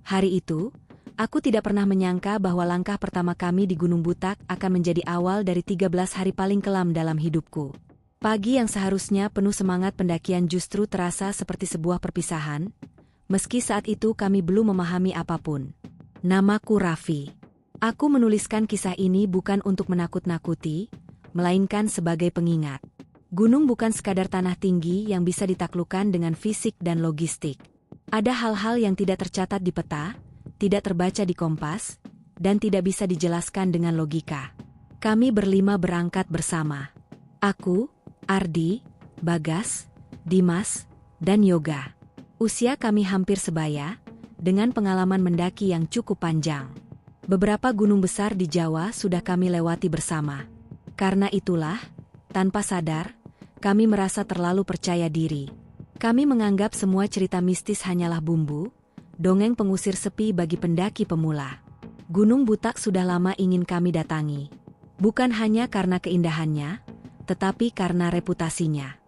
Hari itu, aku tidak pernah menyangka bahwa langkah pertama kami di Gunung Butak akan menjadi awal dari 13 hari paling kelam dalam hidupku. Pagi yang seharusnya penuh semangat pendakian justru terasa seperti sebuah perpisahan, meski saat itu kami belum memahami apapun. Namaku Raffi. Aku menuliskan kisah ini bukan untuk menakut-nakuti, melainkan sebagai pengingat. Gunung bukan sekadar tanah tinggi yang bisa ditaklukkan dengan fisik dan logistik. Ada hal-hal yang tidak tercatat di peta, tidak terbaca di kompas, dan tidak bisa dijelaskan dengan logika. Kami berlima berangkat bersama. Aku, Ardi, Bagas, Dimas, dan Yoga. Usia kami hampir sebaya, dengan pengalaman mendaki yang cukup panjang. Beberapa gunung besar di Jawa sudah kami lewati bersama. Karena itulah, tanpa sadar, kami merasa terlalu percaya diri. Kami menganggap semua cerita mistis hanyalah bumbu, dongeng pengusir sepi bagi pendaki pemula. Gunung Butak sudah lama ingin kami datangi. Bukan hanya karena keindahannya, tetapi karena reputasinya.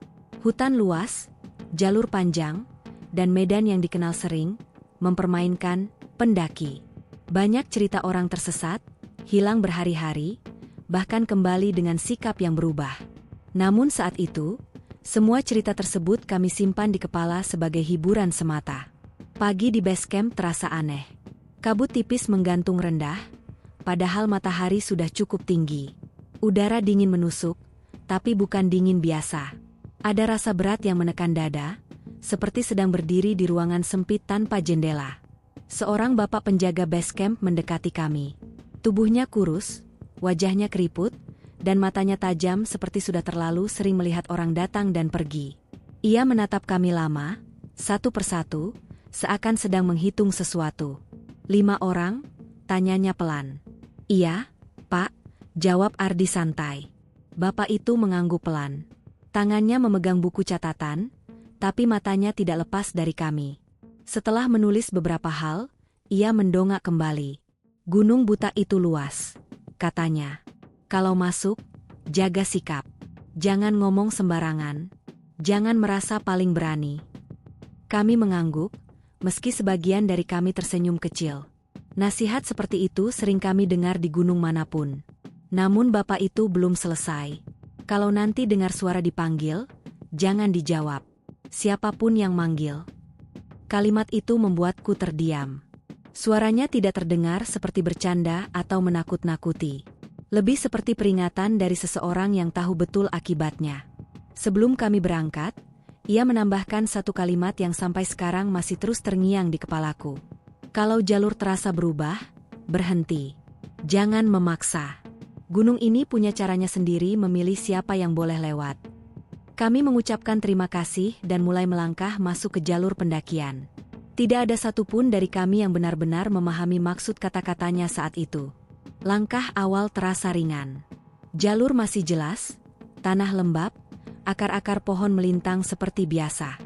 Hutan luas, jalur panjang, dan medan yang dikenal sering, mempermainkan pendaki. Banyak cerita orang tersesat, hilang berhari-hari, bahkan kembali dengan sikap yang berubah. Namun saat itu, semua cerita tersebut kami simpan di kepala sebagai hiburan semata. Pagi di base camp terasa aneh. Kabut tipis menggantung rendah, padahal matahari sudah cukup tinggi. Udara dingin menusuk, tapi bukan dingin biasa. Ada rasa berat yang menekan dada, seperti sedang berdiri di ruangan sempit tanpa jendela. Seorang bapak penjaga base camp mendekati kami. Tubuhnya kurus, wajahnya keriput, dan matanya tajam seperti sudah terlalu sering melihat orang datang dan pergi. Ia menatap kami lama, satu persatu, seakan sedang menghitung sesuatu. 5 orang? Tanyanya pelan. Iya, Pak, jawab Ardi santai. Bapak itu mengangguk pelan. Tangannya memegang buku catatan, tapi matanya tidak lepas dari kami. Setelah menulis beberapa hal, ia mendongak kembali. Gunung Butak itu luas, katanya. Kalau masuk, jaga sikap. Jangan ngomong sembarangan. Jangan merasa paling berani. Kami mengangguk, meski sebagian dari kami tersenyum kecil. Nasihat seperti itu sering kami dengar di gunung manapun. Namun bapak itu belum selesai. Kalau nanti dengar suara dipanggil, jangan dijawab. Siapapun yang manggil. Kalimat itu membuatku terdiam. Suaranya tidak terdengar seperti bercanda atau menakut-nakuti. Lebih seperti peringatan dari seseorang yang tahu betul akibatnya. Sebelum kami berangkat, ia menambahkan satu kalimat yang sampai sekarang masih terus terngiang di kepalaku. Kalau jalur terasa berubah, berhenti. Jangan memaksa. Gunung ini punya caranya sendiri memilih siapa yang boleh lewat. Kami mengucapkan terima kasih dan mulai melangkah masuk ke jalur pendakian. Tidak ada satupun dari kami yang benar-benar memahami maksud kata-katanya saat itu. Langkah awal terasa ringan. Jalur masih jelas, tanah lembab, akar-akar pohon melintang seperti biasa.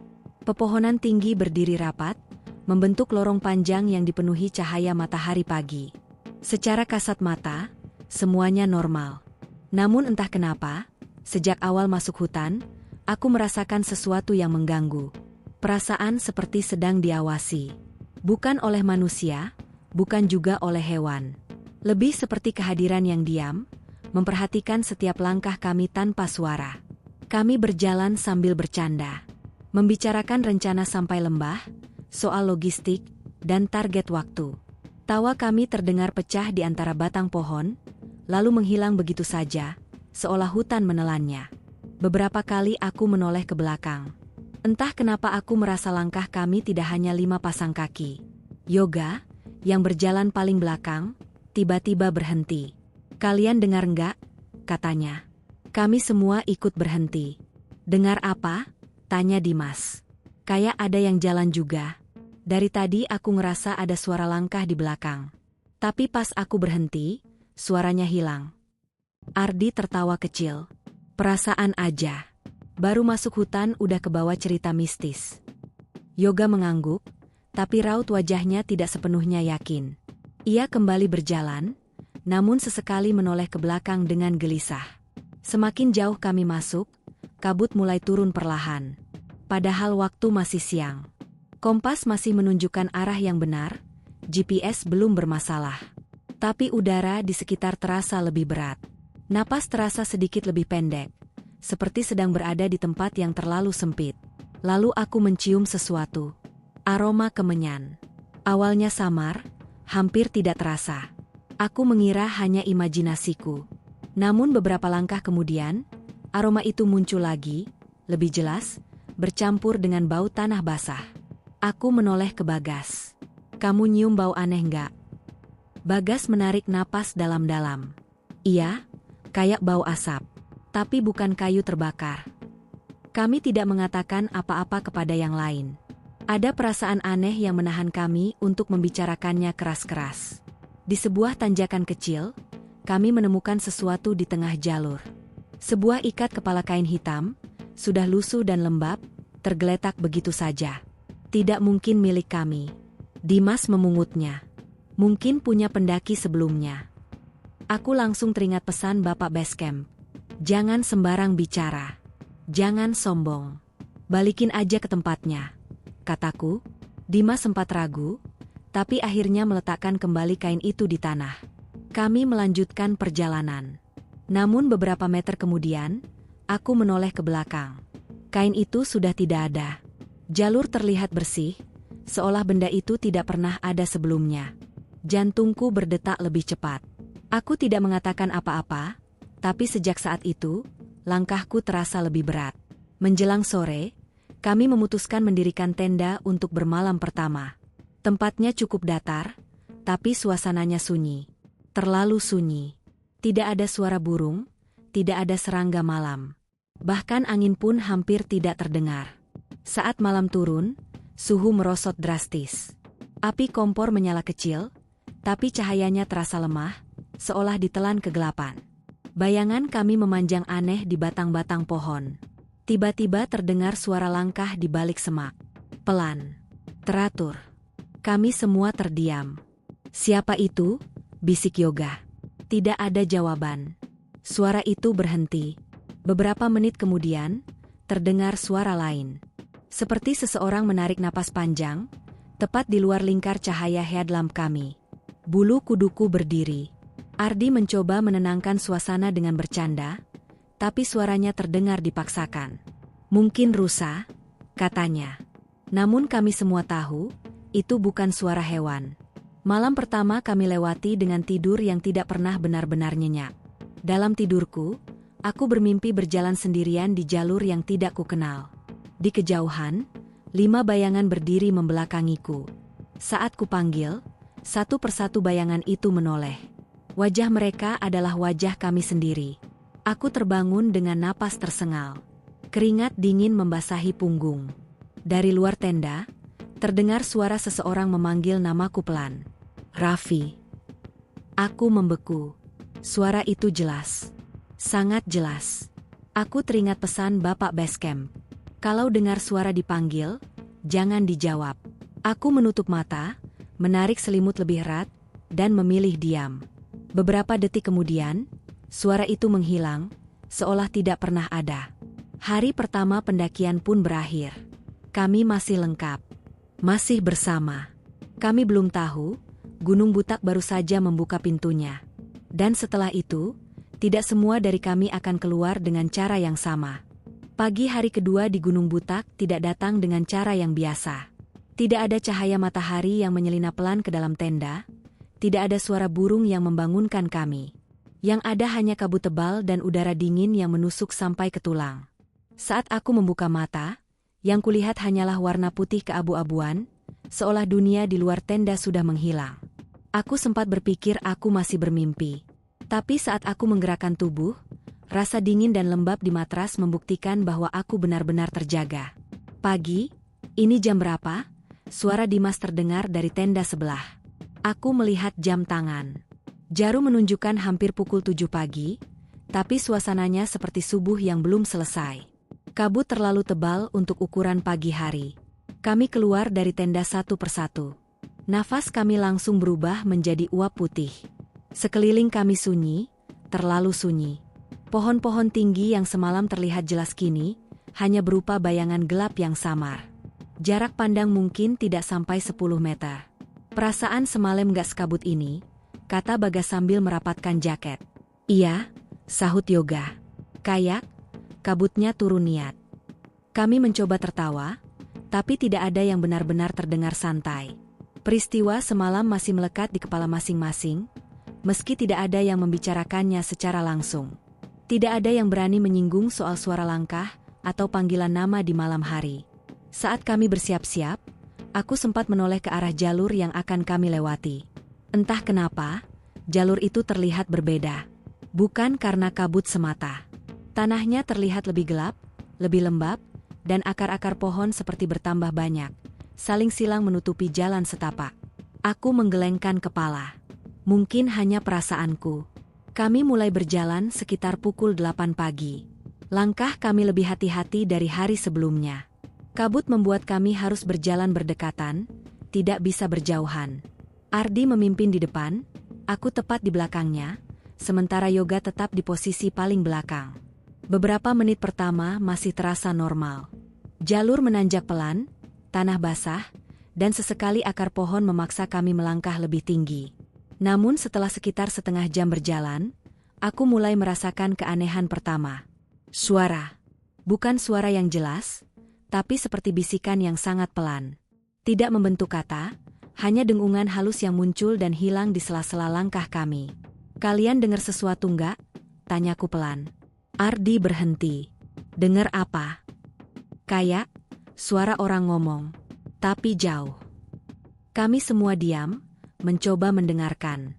Pepohonan tinggi berdiri rapat, membentuk lorong panjang yang dipenuhi cahaya matahari pagi. Secara kasat mata, semuanya normal. Namun entah kenapa, sejak awal masuk hutan, aku merasakan sesuatu yang mengganggu. Perasaan seperti sedang diawasi. Bukan oleh manusia, bukan juga oleh hewan. Lebih seperti kehadiran yang diam, memperhatikan setiap langkah kami tanpa suara. Kami berjalan sambil bercanda. Membicarakan rencana sampai lembah, soal logistik, dan target waktu. Tawa kami terdengar pecah di antara batang pohon, lalu menghilang begitu saja, seolah hutan menelannya. Beberapa kali aku menoleh ke belakang. Entah kenapa aku merasa langkah kami tidak hanya 5 pasang kaki. Yoga, yang berjalan paling belakang, tiba-tiba berhenti. Kalian dengar enggak? Katanya. Kami semua ikut berhenti. Dengar apa? Tanya Dimas. Kayak ada yang jalan juga. Dari tadi aku ngerasa ada suara langkah di belakang. Tapi pas aku berhenti, suaranya hilang. Ardi tertawa kecil. Perasaan aja. Baru masuk hutan udah kebawa cerita mistis. Yoga mengangguk, tapi raut wajahnya tidak sepenuhnya yakin. Ia kembali berjalan, namun sesekali menoleh ke belakang dengan gelisah. Semakin jauh kami masuk, kabut mulai turun perlahan. Padahal waktu masih siang. Kompas masih menunjukkan arah yang benar, GPS belum bermasalah. Tapi udara di sekitar terasa lebih berat. Napas terasa sedikit lebih pendek, seperti sedang berada di tempat yang terlalu sempit. Lalu aku mencium sesuatu. Aroma kemenyan. Awalnya samar, hampir tidak terasa. Aku mengira hanya imajinasiku. Namun beberapa langkah kemudian, aroma itu muncul lagi, lebih jelas, bercampur dengan bau tanah basah. Aku menoleh ke Bagas. "Kamu nyium bau aneh nggak?" Bagas menarik napas dalam-dalam. "Iya, kayak bau asap. Tapi bukan kayu terbakar." Kami tidak mengatakan apa-apa kepada yang lain. Ada perasaan aneh yang menahan kami untuk membicarakannya keras-keras. Di sebuah tanjakan kecil, kami menemukan sesuatu di tengah jalur. Sebuah ikat kepala kain hitam, sudah lusuh dan lembab, tergeletak begitu saja. Tidak mungkin milik kami. Dimas memungutnya. Mungkin punya pendaki sebelumnya. Aku langsung teringat pesan Bapak Basecamp. "Jangan sembarang bicara. Jangan sombong. Balikin aja ke tempatnya," kataku. Dimas sempat ragu, tapi akhirnya meletakkan kembali kain itu di tanah. Kami melanjutkan perjalanan. Namun beberapa meter kemudian, aku menoleh ke belakang. Kain itu sudah tidak ada. Jalur terlihat bersih, seolah benda itu tidak pernah ada sebelumnya. Jantungku berdetak lebih cepat. Aku tidak mengatakan apa-apa, tapi sejak saat itu, langkahku terasa lebih berat. Menjelang sore, kami memutuskan mendirikan tenda untuk bermalam pertama. Tempatnya cukup datar, tapi suasananya sunyi. Terlalu sunyi. Tidak ada suara burung, tidak ada serangga malam. Bahkan angin pun hampir tidak terdengar. Saat malam turun, suhu merosot drastis. Api kompor menyala kecil, tapi cahayanya terasa lemah, seolah ditelan kegelapan. Bayangan kami memanjang aneh di batang-batang pohon. Tiba-tiba terdengar suara langkah di balik semak. Pelan. Teratur. Kami semua terdiam. "Siapa itu?" bisik Yoga. Tidak ada jawaban. Suara itu berhenti. Beberapa menit kemudian, terdengar suara lain. Seperti seseorang menarik napas panjang, tepat di luar lingkar cahaya headlamp kami. Bulu kuduku berdiri. Ardi mencoba menenangkan suasana dengan bercanda, tapi suaranya terdengar dipaksakan. "Mungkin rusa," katanya. Namun kami semua tahu, itu bukan suara hewan. Malam pertama kami lewati dengan tidur yang tidak pernah benar-benar nyenyak. Dalam tidurku, aku bermimpi berjalan sendirian di jalur yang tidak kukenal. Di kejauhan, 5 bayangan berdiri membelakangiku. Saat kupanggil, satu persatu bayangan itu menoleh. Wajah mereka adalah wajah kami sendiri. Aku terbangun dengan napas tersengal. Keringat dingin membasahi punggung. Dari luar tenda, terdengar suara seseorang memanggil namaku pelan. "Raffi." Aku membeku. Suara itu jelas. Sangat jelas. Aku teringat pesan Bapak Basecamp. Kalau dengar suara dipanggil, jangan dijawab. Aku menutup mata, menarik selimut lebih erat, dan memilih diam. Beberapa detik kemudian, suara itu menghilang, seolah tidak pernah ada. Hari pertama pendakian pun berakhir. Kami masih lengkap. Masih bersama. Kami belum tahu, Gunung Butak baru saja membuka pintunya. Dan setelah itu, tidak semua dari kami akan keluar dengan cara yang sama. Pagi hari kedua di Gunung Butak tidak datang dengan cara yang biasa. Tidak ada cahaya matahari yang menyelinap pelan ke dalam tenda, tidak ada suara burung yang membangunkan kami. Yang ada hanya kabut tebal dan udara dingin yang menusuk sampai ke tulang. Saat aku membuka mata, yang kulihat hanyalah warna putih keabu-abuan, seolah dunia di luar tenda sudah menghilang. Aku sempat berpikir aku masih bermimpi. Tapi saat aku menggerakkan tubuh, rasa dingin dan lembab di matras membuktikan bahwa aku benar-benar terjaga. "Pagi, ini jam berapa?" Suara Dimas terdengar dari tenda sebelah. Aku melihat jam tangan. Jarum menunjukkan hampir pukul 7 pagi, tapi suasananya seperti subuh yang belum selesai. Kabut terlalu tebal untuk ukuran pagi hari. Kami keluar dari tenda satu persatu. Nafas kami langsung berubah menjadi uap putih. Sekeliling kami sunyi, terlalu sunyi. Pohon-pohon tinggi yang semalam terlihat jelas kini, hanya berupa bayangan gelap yang samar. Jarak pandang mungkin tidak sampai 10 meter. Perasaan semalam gak sekabut ini, kata Bagas sambil merapatkan jaket. Iya, sahut Yoga. Kayak, kabutnya turun niat. Kami mencoba tertawa, tapi tidak ada yang benar-benar terdengar santai. Peristiwa semalam masih melekat di kepala masing-masing, meski tidak ada yang membicarakannya secara langsung. Tidak ada yang berani menyinggung soal suara langkah atau panggilan nama di malam hari. Saat kami bersiap-siap, aku sempat menoleh ke arah jalur yang akan kami lewati. Entah kenapa, jalur itu terlihat berbeda. Bukan karena kabut semata. Tanahnya terlihat lebih gelap, lebih lembab, dan akar-akar pohon seperti bertambah banyak, saling silang menutupi jalan setapak. Aku menggelengkan kepala. Mungkin hanya perasaanku. Kami mulai berjalan sekitar pukul 8 pagi. Langkah kami lebih hati-hati dari hari sebelumnya. Kabut membuat kami harus berjalan berdekatan, tidak bisa berjauhan. Ardi memimpin di depan, aku tepat di belakangnya, sementara Yoga tetap di posisi paling belakang. Beberapa menit pertama masih terasa normal. Jalur menanjak pelan, tanah basah, dan sesekali akar pohon memaksa kami melangkah lebih tinggi. Namun setelah sekitar setengah jam berjalan, aku mulai merasakan keanehan pertama. Suara. Bukan suara yang jelas, tapi seperti bisikan yang sangat pelan. Tidak membentuk kata, hanya dengungan halus yang muncul dan hilang di sela-sela langkah kami. Kalian dengar sesuatu nggak? Tanyaku pelan. Ardi berhenti. Dengar apa? Kayak suara orang ngomong, tapi jauh. Kami semua diam, mencoba mendengarkan.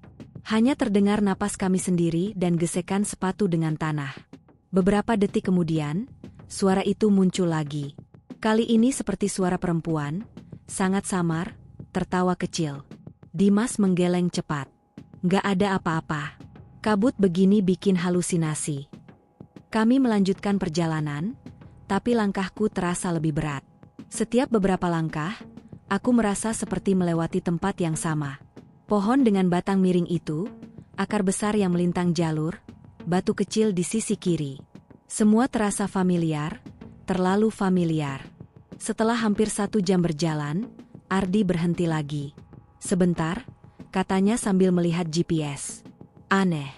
Hanya terdengar napas kami sendiri dan gesekan sepatu dengan tanah. Beberapa detik kemudian, suara itu muncul lagi. Kali ini seperti suara perempuan, sangat samar, tertawa kecil. Dimas menggeleng cepat. Nggak ada apa-apa. Kabut begini bikin halusinasi. Kami melanjutkan perjalanan, tapi langkahku terasa lebih berat. Setiap beberapa langkah, aku merasa seperti melewati tempat yang sama. Pohon dengan batang miring itu, akar besar yang melintang jalur, batu kecil di sisi kiri. Semua terasa familiar, terlalu familiar. Setelah hampir 1 jam berjalan, Ardi berhenti lagi. Sebentar, katanya sambil melihat GPS. Aneh.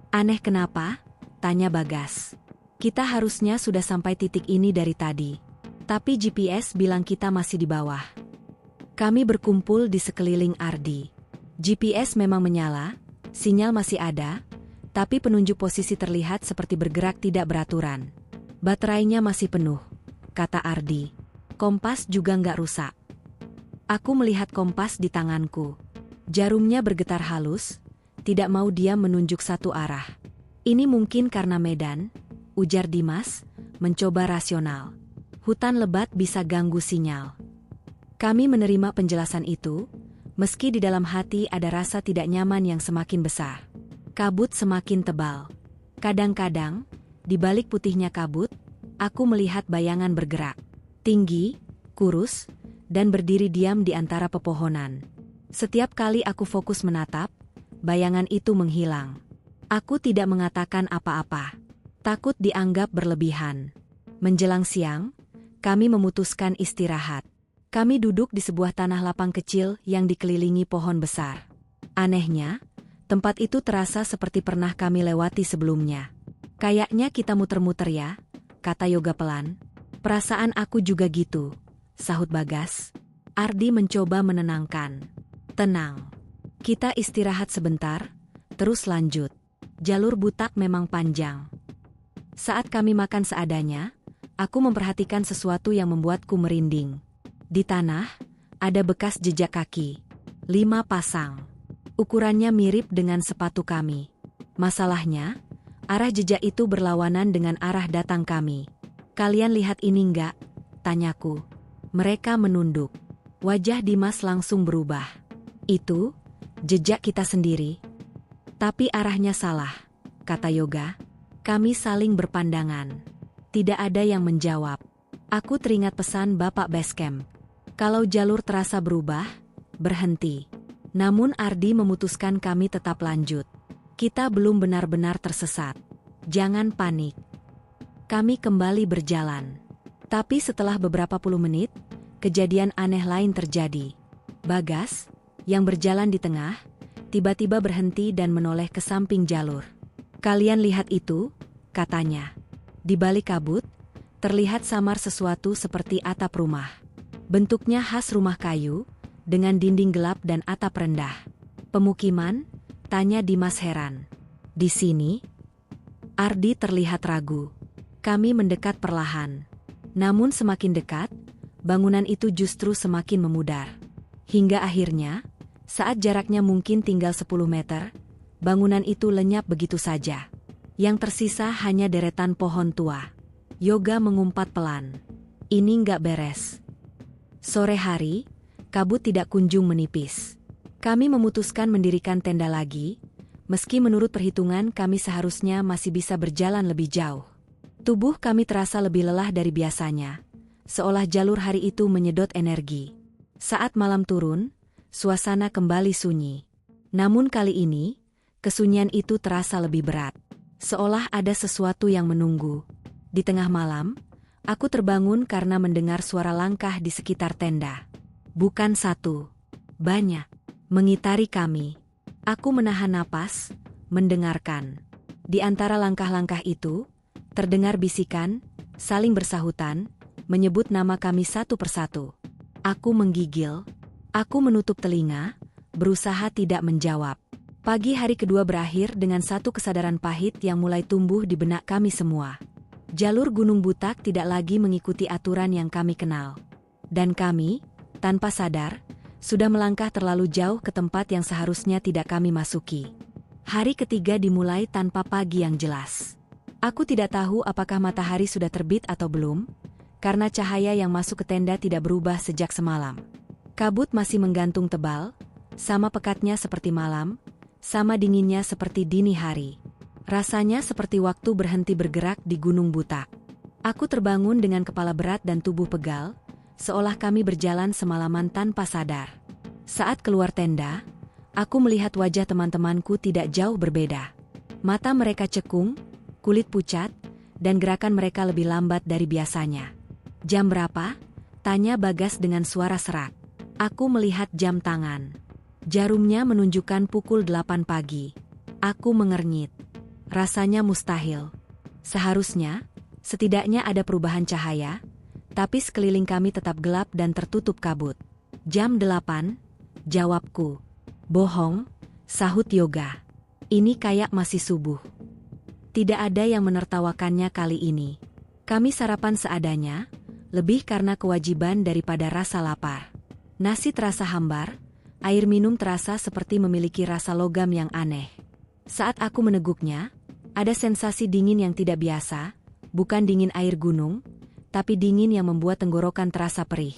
Aneh kenapa? Tanya Bagas. Kita harusnya sudah sampai titik ini dari tadi. Tapi GPS bilang kita masih di bawah. Kami berkumpul di sekeliling Ardi. GPS memang menyala, sinyal masih ada, tapi penunjuk posisi terlihat seperti bergerak tidak beraturan. Baterainya masih penuh, kata Ardi. Kompas juga nggak rusak. Aku melihat kompas di tanganku. Jarumnya bergetar halus, tidak mau dia menunjuk satu arah. Ini mungkin karena medan, ujar Dimas, mencoba rasional. Hutan lebat bisa ganggu sinyal. Kami menerima penjelasan itu, meski di dalam hati ada rasa tidak nyaman yang semakin besar. Kabut semakin tebal. Kadang-kadang, di balik putihnya kabut, aku melihat bayangan bergerak. Tinggi, kurus, dan berdiri diam di antara pepohonan. Setiap kali aku fokus menatap, bayangan itu menghilang. Aku tidak mengatakan apa-apa. Takut dianggap berlebihan. Menjelang siang, kami memutuskan istirahat. Kami duduk di sebuah tanah lapang kecil yang dikelilingi pohon besar. Anehnya, tempat itu terasa seperti pernah kami lewati sebelumnya. Kayaknya kita muter-muter ya, kata Yoga pelan. Perasaan aku juga gitu, sahut Bagas. Ardi mencoba menenangkan. Tenang. Kita istirahat sebentar, terus lanjut. Jalur butak memang panjang. Saat kami makan seadanya, aku memperhatikan sesuatu yang membuatku merinding. Di tanah, ada bekas jejak kaki. 5 pasang. Ukurannya mirip dengan sepatu kami. Masalahnya, arah jejak itu berlawanan dengan arah datang kami. Kalian lihat ini enggak? Tanyaku. Mereka menunduk. Wajah Dimas langsung berubah. Itu, jejak kita sendiri. Tapi arahnya salah, kata Yoga. Kami saling berpandangan. Tidak ada yang menjawab. Aku teringat pesan Bapak Basecamp. Kalau jalur terasa berubah, berhenti. Namun Ardi memutuskan kami tetap lanjut. Kita belum benar-benar tersesat. Jangan panik. Kami kembali berjalan. Tapi setelah beberapa puluh menit, kejadian aneh lain terjadi. Bagas, yang berjalan di tengah, tiba-tiba berhenti dan menoleh ke samping jalur. "Kalian lihat itu?" katanya. Di balik kabut, terlihat samar sesuatu seperti atap rumah. Bentuknya khas rumah kayu, dengan dinding gelap dan atap rendah. "Pemukiman?" tanya Dimas heran. "Di sini?" Ardi terlihat ragu. Kami mendekat perlahan. Namun semakin dekat, bangunan itu justru semakin memudar. Hingga akhirnya, saat jaraknya mungkin tinggal 10 meter, bangunan itu lenyap begitu saja. Yang tersisa hanya deretan pohon tua. Yoga mengumpat pelan. "Ini nggak beres." Sore hari, kabut tidak kunjung menipis. Kami memutuskan mendirikan tenda lagi, meski menurut perhitungan kami seharusnya masih bisa berjalan lebih jauh. Tubuh kami terasa lebih lelah dari biasanya, seolah jalur hari itu menyedot energi. Saat malam turun, suasana kembali sunyi. Namun kali ini, kesunyian itu terasa lebih berat. Seolah ada sesuatu yang menunggu. Di tengah malam, aku terbangun karena mendengar suara langkah di sekitar tenda. Bukan satu, banyak. Mengitari kami. Aku menahan napas, mendengarkan. Di antara langkah-langkah itu, terdengar bisikan, saling bersahutan, menyebut nama kami satu persatu. Aku menggigil. Aku menutup telinga, berusaha tidak menjawab. Pagi hari kedua berakhir dengan satu kesadaran pahit yang mulai tumbuh di benak kami semua. Jalur Gunung Butak tidak lagi mengikuti aturan yang kami kenal. Dan kami, tanpa sadar, sudah melangkah terlalu jauh ke tempat yang seharusnya tidak kami masuki. Hari ketiga dimulai tanpa pagi yang jelas. Aku tidak tahu apakah matahari sudah terbit atau belum, karena cahaya yang masuk ke tenda tidak berubah sejak semalam. Kabut masih menggantung tebal, sama pekatnya seperti malam, sama dinginnya seperti dini hari. Rasanya seperti waktu berhenti bergerak di Gunung Butak. Aku terbangun dengan kepala berat dan tubuh pegal, seolah kami berjalan semalaman tanpa sadar. Saat keluar tenda, aku melihat wajah teman-temanku tidak jauh berbeda. Mata mereka cekung, kulit pucat, dan gerakan mereka lebih lambat dari biasanya. "Jam berapa?" tanya Bagas dengan suara serak. Aku melihat jam tangan. Jarumnya menunjukkan pukul 8 pagi. Aku mengernyit. Rasanya mustahil. Seharusnya, setidaknya ada perubahan cahaya, tapi sekeliling kami tetap gelap dan tertutup kabut. "Jam 8, jawabku. "Bohong," sahut Yoga. "Ini kayak masih subuh." Tidak ada yang menertawakannya kali ini. Kami sarapan seadanya, lebih karena kewajiban daripada rasa lapar. Nasi terasa hambar, air minum terasa seperti memiliki rasa logam yang aneh. Saat aku meneguknya, ada sensasi dingin yang tidak biasa, bukan dingin air gunung, tapi dingin yang membuat tenggorokan terasa perih.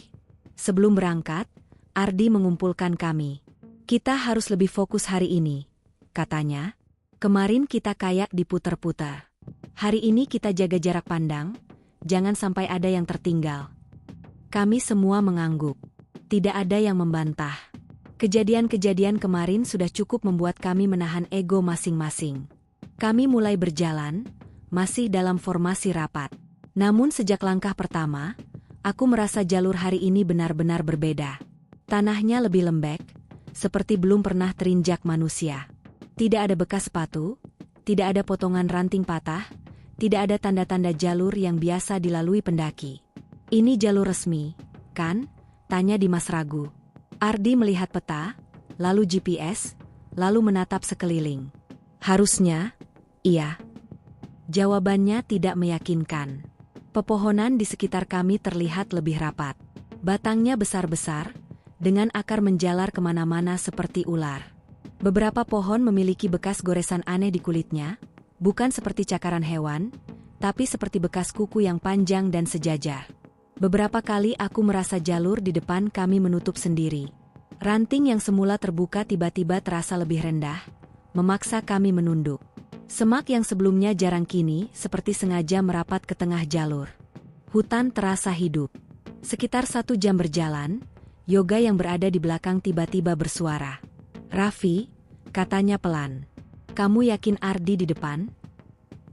Sebelum berangkat, Ardi mengumpulkan kami. "Kita harus lebih fokus hari ini," katanya. "Kemarin kita kayak diputer-puter. Hari ini kita jaga jarak pandang, jangan sampai ada yang tertinggal." Kami semua mengangguk. Tidak ada yang membantah. Kejadian-kejadian kemarin sudah cukup membuat kami menahan ego masing-masing. Kami mulai berjalan, masih dalam formasi rapat. Namun sejak langkah pertama, aku merasa jalur hari ini benar-benar berbeda. Tanahnya lebih lembek, seperti belum pernah terinjak manusia. Tidak ada bekas sepatu, tidak ada potongan ranting patah, tidak ada tanda-tanda jalur yang biasa dilalui pendaki. "Ini jalur resmi, kan?" tanya Dimas ragu. Ardi melihat peta, lalu GPS, lalu menatap sekeliling. "Harusnya, iya." Jawabannya tidak meyakinkan. Pepohonan di sekitar kami terlihat lebih rapat. Batangnya besar-besar, dengan akar menjalar kemana-mana seperti ular. Beberapa pohon memiliki bekas goresan aneh di kulitnya, bukan seperti cakaran hewan, tapi seperti bekas kuku yang panjang dan sejajar. Beberapa kali aku merasa jalur di depan kami menutup sendiri. Ranting yang semula terbuka tiba-tiba terasa lebih rendah, memaksa kami menunduk. Semak yang sebelumnya jarang kini seperti sengaja merapat ke tengah jalur. Hutan terasa hidup. Sekitar 1 jam berjalan, Yoga yang berada di belakang tiba-tiba bersuara. "Raffi," katanya pelan. "Kamu yakin Ardi di depan?"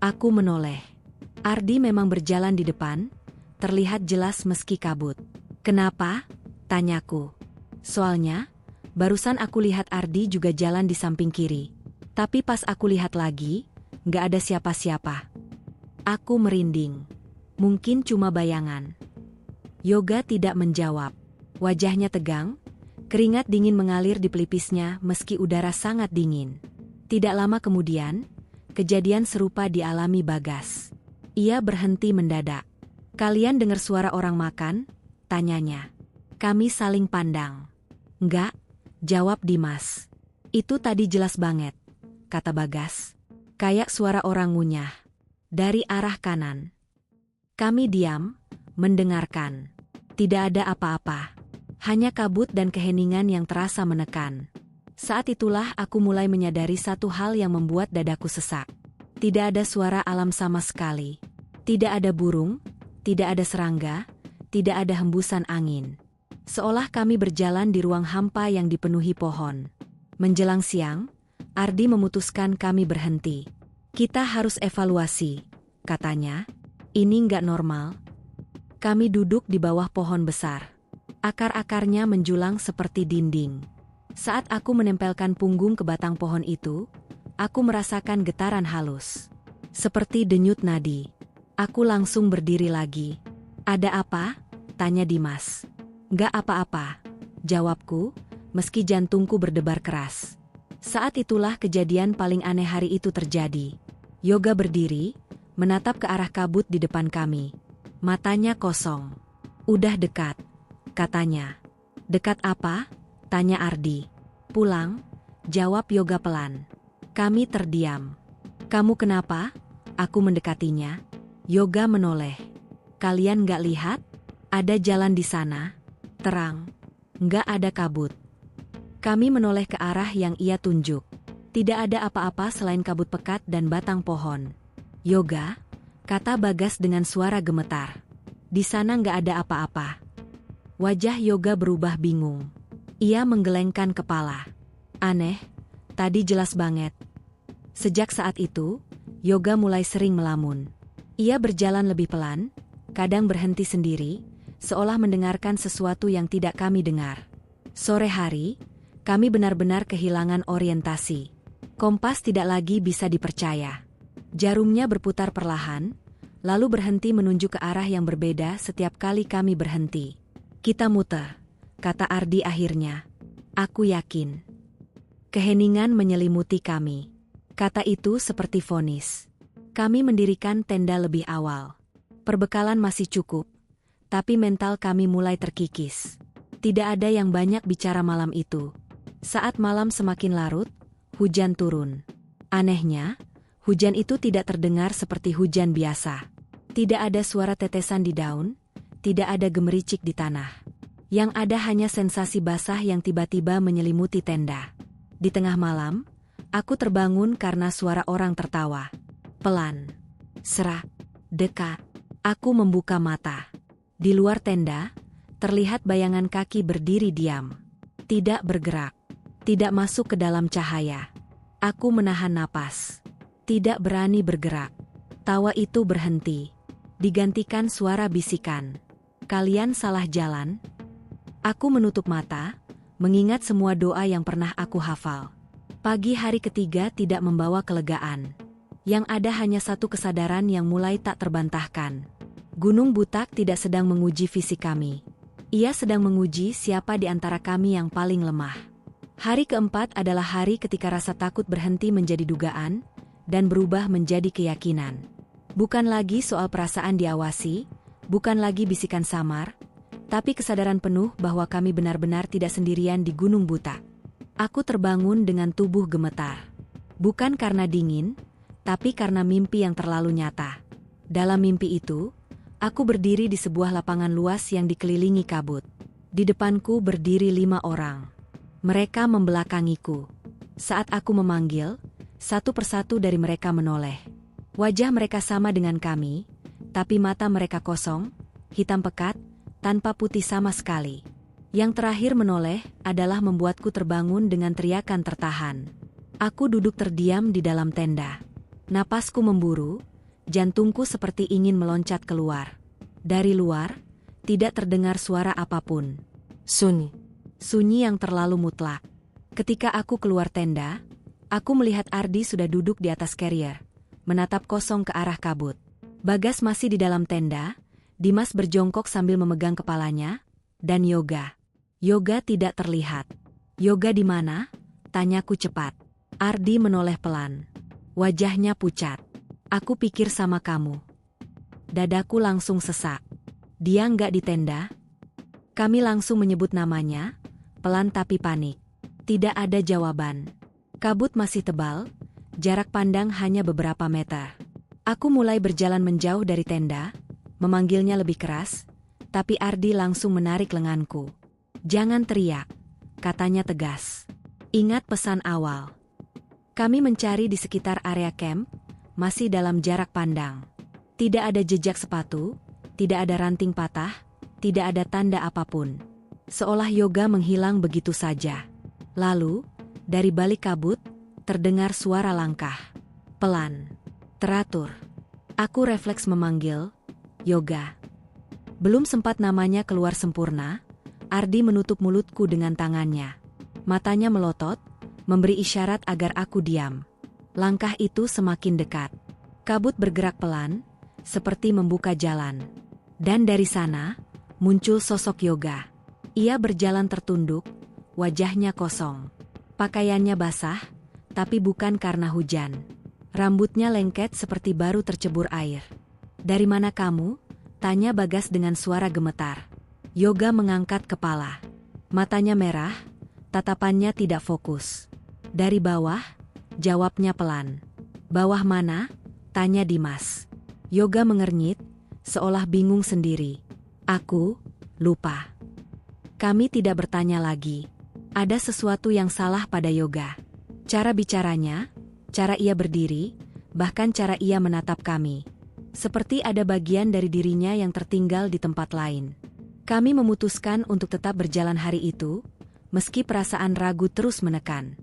Aku menoleh. Ardi memang berjalan di depan, terlihat jelas meski kabut. "Kenapa?" tanyaku. "Soalnya, Barusan aku lihat Ardi juga jalan di samping kiri. Tapi pas aku lihat lagi, nggak ada siapa-siapa. Aku merinding. Mungkin cuma bayangan. Yoga tidak menjawab. Wajahnya tegang, keringat dingin mengalir di pelipisnya meski udara sangat dingin. Tidak lama kemudian, kejadian serupa dialami Bagas. Ia berhenti mendadak. "Kalian dengar suara orang makan?" tanyanya. Kami saling pandang. "Enggak," jawab Dimas. "Itu tadi jelas banget," kata Bagas. "Kayak suara orang ngunyah. Dari arah kanan." Kami diam, mendengarkan. Tidak ada apa-apa. Hanya kabut dan keheningan yang terasa menekan. Saat itulah aku mulai menyadari satu hal yang membuat dadaku sesak. Tidak ada suara alam sama sekali. Tidak ada burung, tidak ada serangga, tidak ada hembusan angin. Seolah kami berjalan di ruang hampa yang dipenuhi pohon. Menjelang siang, Ardi memutuskan kami berhenti. "Kita harus evaluasi," katanya. "Ini nggak normal." Kami duduk di bawah pohon besar. Akar-akarnya menjulang seperti dinding. Saat aku menempelkan punggung ke batang pohon itu, aku merasakan getaran halus. Seperti denyut nadi. Aku langsung berdiri lagi. "Ada apa?" tanya Dimas. "Nggak apa-apa," jawabku, meski jantungku berdebar keras. Saat itulah kejadian paling aneh hari itu terjadi. Yoga berdiri, menatap ke arah kabut di depan kami. Matanya kosong. "Udah dekat," katanya. "Dekat apa?" tanya Ardi. "Pulang," jawab Yoga pelan. Kami terdiam. "Kamu kenapa?" aku mendekatinya. Yoga menoleh. "Kalian nggak lihat? Ada jalan di sana. Terang. Nggak ada kabut." Kami menoleh ke arah yang ia tunjuk. Tidak ada apa-apa selain kabut pekat dan batang pohon. "Yoga," kata Bagas dengan suara gemetar. "Di sana nggak ada apa-apa." Wajah Yoga berubah bingung. Ia menggelengkan kepala. "Aneh, tadi jelas banget." Sejak saat itu, Yoga mulai sering melamun. Ia berjalan lebih pelan, kadang berhenti sendiri, seolah mendengarkan sesuatu yang tidak kami dengar. Sore hari, kami benar-benar kehilangan orientasi. Kompas tidak lagi bisa dipercaya. Jarumnya berputar perlahan, lalu berhenti menunjuk ke arah yang berbeda setiap kali kami berhenti. "Kita muter," kata Ardi akhirnya. Aku yakin. Keheningan menyelimuti kami. Kata itu seperti vonis. Kami mendirikan tenda lebih awal. Perbekalan masih cukup, tapi mental kami mulai terkikis. Tidak ada yang banyak bicara malam itu. Saat malam semakin larut, hujan turun. Anehnya, hujan itu tidak terdengar seperti hujan biasa. Tidak ada suara tetesan di daun, tidak ada gemericik di tanah. Yang ada hanya sensasi basah yang tiba-tiba menyelimuti tenda. Di tengah malam, aku terbangun karena suara orang tertawa. Pelan, serak, dekat. Aku membuka mata. Di luar tenda, terlihat bayangan kaki berdiri diam. Tidak bergerak. Tidak masuk ke dalam cahaya. Aku menahan napas. Tidak berani bergerak. Tawa itu berhenti. Digantikan suara bisikan. "Kalian salah jalan?" Aku menutup mata, mengingat semua doa yang pernah aku hafal. Pagi hari ketiga tidak membawa kelegaan. Yang ada hanya satu kesadaran yang mulai tak terbantahkan. Gunung Butak tidak sedang menguji fisik kami. Ia sedang menguji siapa di antara kami yang paling lemah. Hari keempat adalah hari ketika rasa takut berhenti menjadi dugaan, dan berubah menjadi keyakinan. Bukan lagi soal perasaan diawasi, bukan lagi bisikan samar, tapi kesadaran penuh bahwa kami benar-benar tidak sendirian di Gunung Butak. Aku terbangun dengan tubuh gemetar. Bukan karena dingin, tapi karena mimpi yang terlalu nyata. Dalam mimpi itu, aku berdiri di sebuah lapangan luas yang dikelilingi kabut. Di depanku berdiri 5 orang. Mereka membelakangiku. Saat aku memanggil, satu persatu dari mereka menoleh. Wajah mereka sama dengan kami, tapi mata mereka kosong, hitam pekat, tanpa putih sama sekali. Yang terakhir menoleh adalah membuatku terbangun dengan teriakan tertahan. Aku duduk terdiam di dalam tenda. Napasku memburu, jantungku seperti ingin meloncat keluar. Dari luar, tidak terdengar suara apapun. Sunyi. Sunyi yang terlalu mutlak. Ketika aku keluar tenda, aku melihat Ardi sudah duduk di atas carrier, menatap kosong ke arah kabut. Bagas masih di dalam tenda, Dimas berjongkok sambil memegang kepalanya, dan Yoga. Yoga tidak terlihat. Yoga di mana? Tanyaku cepat. Ardi menoleh pelan. Wajahnya pucat. Aku pikir sama kamu. Dadaku langsung sesak. Dia nggak di tenda? Kami langsung menyebut namanya, pelan tapi panik. Tidak ada jawaban. Kabut masih tebal, jarak pandang hanya beberapa meter. Aku mulai berjalan menjauh dari tenda, memanggilnya lebih keras, tapi Ardi langsung menarik lenganku. Jangan teriak, katanya tegas. Ingat pesan awal. Kami mencari di sekitar area camp, masih dalam jarak pandang. Tidak ada jejak sepatu, tidak ada ranting patah, tidak ada tanda apapun. Seolah Yoga menghilang begitu saja. Lalu, dari balik kabut, terdengar suara langkah. Pelan, teratur. Aku refleks memanggil, Yoga. Belum sempat namanya keluar sempurna, Ardi menutup mulutku dengan tangannya. Matanya melotot, memberi isyarat agar aku diam. Langkah itu semakin dekat. Kabut bergerak pelan, seperti membuka jalan. Dan dari sana, muncul sosok Yoga. Ia berjalan tertunduk, wajahnya kosong. Pakaiannya basah, tapi bukan karena hujan. Rambutnya lengket seperti baru tercebur air. Dari mana kamu? Tanya Bagas dengan suara gemetar. Yoga mengangkat kepala. Matanya merah, tatapannya tidak fokus. Dari bawah, jawabnya pelan. Bawah mana? Tanya Dimas. Yoga mengernyit, seolah bingung sendiri. Aku lupa. Kami tidak bertanya lagi. Ada sesuatu yang salah pada Yoga. Cara bicaranya, cara ia berdiri, bahkan cara ia menatap kami. Seperti ada bagian dari dirinya yang tertinggal di tempat lain. Kami memutuskan untuk tetap berjalan hari itu, meski perasaan ragu terus menekan.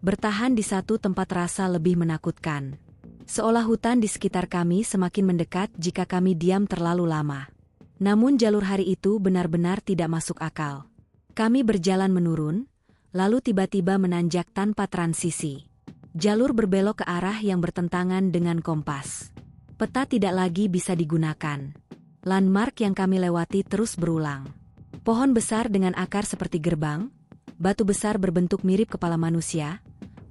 Bertahan di satu tempat rasa lebih menakutkan. Seolah hutan di sekitar kami semakin mendekat jika kami diam terlalu lama. Namun jalur hari itu benar-benar tidak masuk akal. Kami berjalan menurun, lalu tiba-tiba menanjak tanpa transisi. Jalur berbelok ke arah yang bertentangan dengan kompas. Peta tidak lagi bisa digunakan. Landmark yang kami lewati terus berulang. Pohon besar dengan akar seperti gerbang, batu besar berbentuk mirip kepala manusia,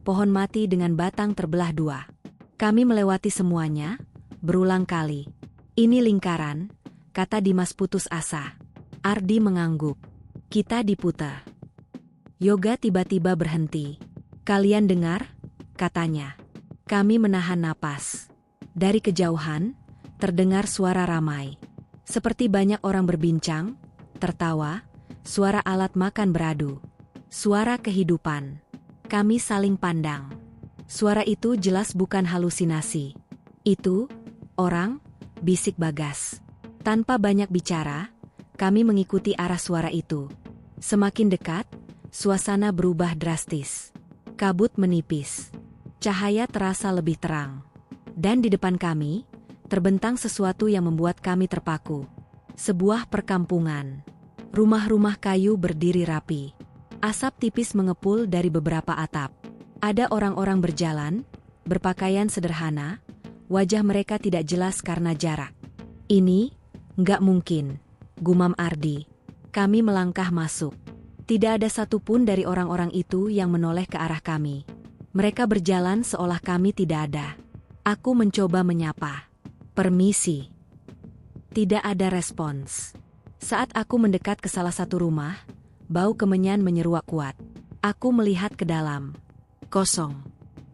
pohon mati dengan batang terbelah dua. Kami melewati semuanya, berulang kali. Ini lingkaran, kata Dimas putus asa. Ardi mengangguk. Kita diputar. Yoga tiba-tiba berhenti. Kalian dengar? Katanya. Kami menahan napas. Dari kejauhan, terdengar suara ramai. Seperti banyak orang berbincang, tertawa, suara alat makan beradu. Suara kehidupan. Kami saling pandang. Suara itu jelas bukan halusinasi. Itu, orang, bisik Bagas. Tanpa banyak bicara, kami mengikuti arah suara itu. Semakin dekat, suasana berubah drastis. Kabut menipis. Cahaya terasa lebih terang. Dan di depan kami, terbentang sesuatu yang membuat kami terpaku. Sebuah perkampungan. Rumah-rumah kayu berdiri rapi. Asap tipis mengepul dari beberapa atap. Ada orang-orang berjalan, berpakaian sederhana, wajah mereka tidak jelas karena jarak. Ini, nggak mungkin, gumam Ardi. Kami melangkah masuk. Tidak ada satupun dari orang-orang itu yang menoleh ke arah kami. Mereka berjalan seolah kami tidak ada. Aku mencoba menyapa. Permisi. Tidak ada respons. Saat aku mendekat ke salah satu rumah, bau kemenyan menyeruak kuat. Aku melihat ke dalam. Kosong.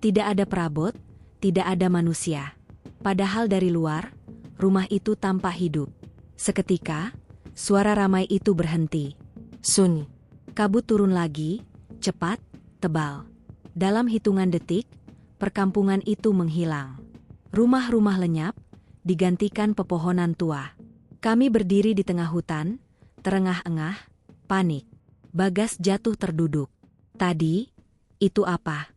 Tidak ada perabot, tidak ada manusia. Padahal dari luar, rumah itu tampak hidup. Seketika, suara ramai itu berhenti. Sun. Kabut turun lagi, cepat, tebal. Dalam hitungan detik, perkampungan itu menghilang. Rumah-rumah lenyap, digantikan pepohonan tua. Kami berdiri di tengah hutan, terengah-engah, panik. Bagas jatuh terduduk. Tadi, itu apa?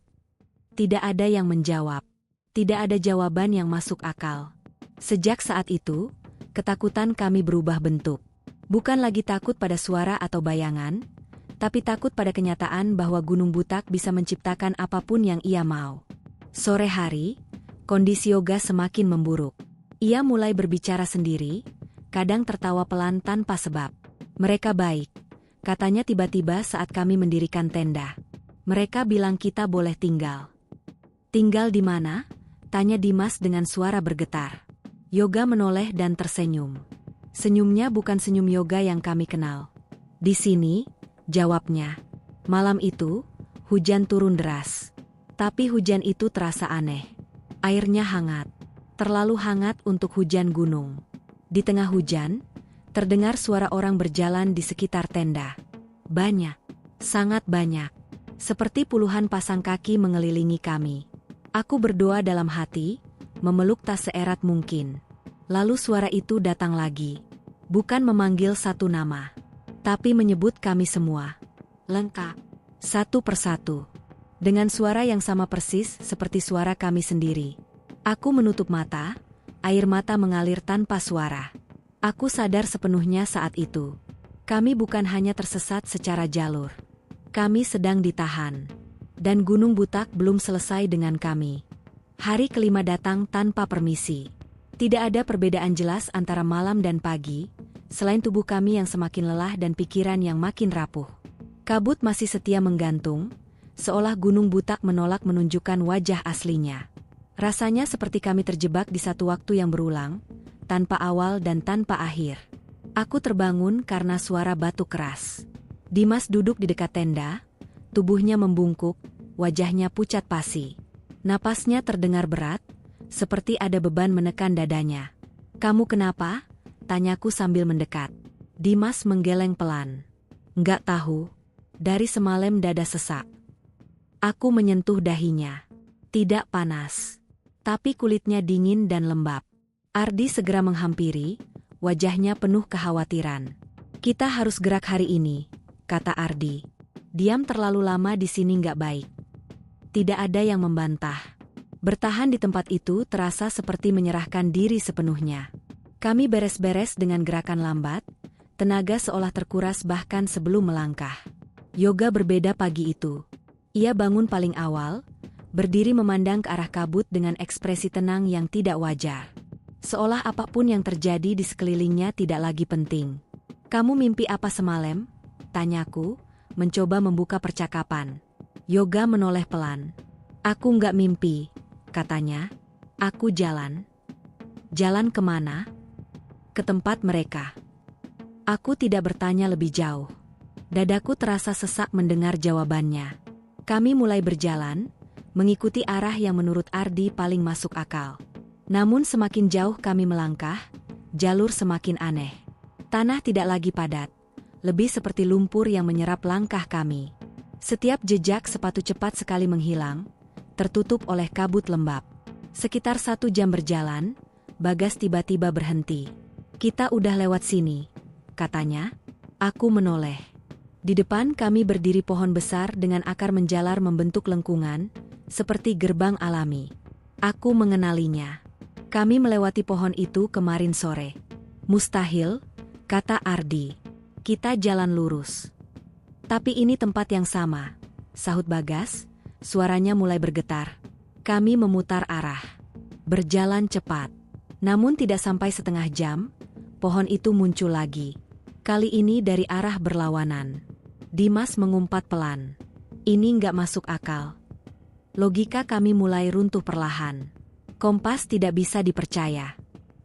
Tidak ada yang menjawab. Tidak ada jawaban yang masuk akal. Sejak saat itu, ketakutan kami berubah bentuk. Bukan lagi takut pada suara atau bayangan, tapi takut pada kenyataan bahwa Gunung Butak bisa menciptakan apapun yang ia mau. Sore hari, kondisi Yoga semakin memburuk. Ia mulai berbicara sendiri, kadang tertawa pelan tanpa sebab. Mereka baik, katanya tiba-tiba saat kami mendirikan tenda. Mereka bilang kita boleh tinggal. Tinggal di mana? Tanya Dimas dengan suara bergetar. Yoga menoleh dan tersenyum. Senyumnya bukan senyum Yoga yang kami kenal. Di sini, jawabnya. Malam itu, hujan turun deras. Tapi hujan itu terasa aneh. Airnya hangat. Terlalu hangat untuk hujan gunung. Di tengah hujan, terdengar suara orang berjalan di sekitar tenda. Banyak. Sangat banyak. Seperti puluhan pasang kaki mengelilingi kami. Aku berdoa dalam hati, memeluk tak seerat mungkin. Lalu suara itu datang lagi. Bukan memanggil satu nama, tapi menyebut kami semua. Lengkap. Satu persatu. Dengan suara yang sama persis seperti suara kami sendiri. Aku menutup mata, air mata mengalir tanpa suara. Aku sadar sepenuhnya saat itu. Kami bukan hanya tersesat secara jalur. Kami sedang ditahan. Dan Gunung Butak belum selesai dengan kami. Hari kelima datang tanpa permisi. Tidak ada perbedaan jelas antara malam dan pagi, selain tubuh kami yang semakin lelah dan pikiran yang makin rapuh. Kabut masih setia menggantung, seolah Gunung Butak menolak menunjukkan wajah aslinya. Rasanya seperti kami terjebak di satu waktu yang berulang, tanpa awal dan tanpa akhir. Aku terbangun karena suara batu keras. Dimas duduk di dekat tenda, tubuhnya membungkuk, wajahnya pucat pasi. Napasnya terdengar berat, seperti ada beban menekan dadanya. "Kamu kenapa?" tanyaku sambil mendekat. Dimas menggeleng pelan. "Nggak tahu. Dari semalam dada sesak." Aku menyentuh dahinya. Tidak panas, tapi kulitnya dingin dan lembab. Ardi segera menghampiri, wajahnya penuh kekhawatiran. "Kita harus gerak hari ini," kata Ardi. "Diam terlalu lama di sini nggak baik." Tidak ada yang membantah. Bertahan di tempat itu terasa seperti menyerahkan diri sepenuhnya. Kami beres-beres dengan gerakan lambat, tenaga seolah terkuras bahkan sebelum melangkah. Yoga berbeda pagi itu. Ia bangun paling awal, berdiri memandang ke arah kabut dengan ekspresi tenang yang tidak wajar. Seolah apapun yang terjadi di sekelilingnya tidak lagi penting. "Kamu mimpi apa semalam?" tanyaku, mencoba membuka percakapan. Yoga menoleh pelan. "Aku nggak mimpi," katanya. "Aku jalan." "Jalan kemana?" "Ke tempat mereka." Aku tidak bertanya lebih jauh. Dadaku terasa sesak mendengar jawabannya. Kami mulai berjalan, mengikuti arah yang menurut Ardi paling masuk akal. Namun semakin jauh kami melangkah, jalur semakin aneh. Tanah tidak lagi padat, lebih seperti lumpur yang menyerap langkah kami. Setiap jejak sepatu cepat sekali menghilang, tertutup oleh kabut lembab. Sekitar 1 jam berjalan, Bagas tiba-tiba berhenti. "Kita udah lewat sini," katanya. Aku menoleh. Di depan kami berdiri pohon besar dengan akar menjalar membentuk lengkungan, seperti gerbang alami. Aku mengenalinya. "Kami melewati pohon itu kemarin sore." "Mustahil," kata Ardi. "Kita jalan lurus." "Tapi ini tempat yang sama," sahut Bagas, suaranya mulai bergetar. Kami memutar arah. Berjalan cepat. Namun tidak sampai setengah jam, pohon itu muncul lagi. Kali ini dari arah berlawanan. Dimas mengumpat pelan. "Ini nggak masuk akal." Logika kami mulai runtuh perlahan. Kompas tidak bisa dipercaya.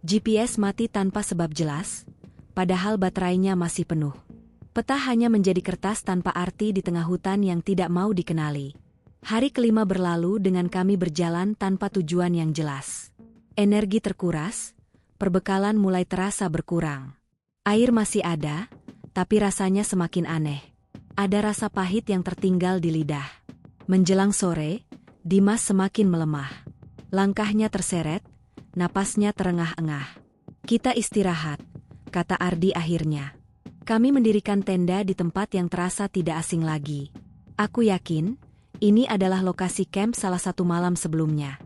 GPS mati tanpa sebab jelas, padahal baterainya masih penuh. Peta hanya menjadi kertas tanpa arti di tengah hutan yang tidak mau dikenali. Hari kelima berlalu dengan kami berjalan tanpa tujuan yang jelas. Energi terkuras, perbekalan mulai terasa berkurang. Air masih ada, tapi rasanya semakin aneh. Ada rasa pahit yang tertinggal di lidah. Menjelang sore, Dimas semakin melemah. Langkahnya terseret, napasnya terengah-engah. "Kita istirahat," kata Ardi akhirnya. Kami mendirikan tenda di tempat yang terasa tidak asing lagi. Aku yakin, ini adalah lokasi camp salah satu malam sebelumnya.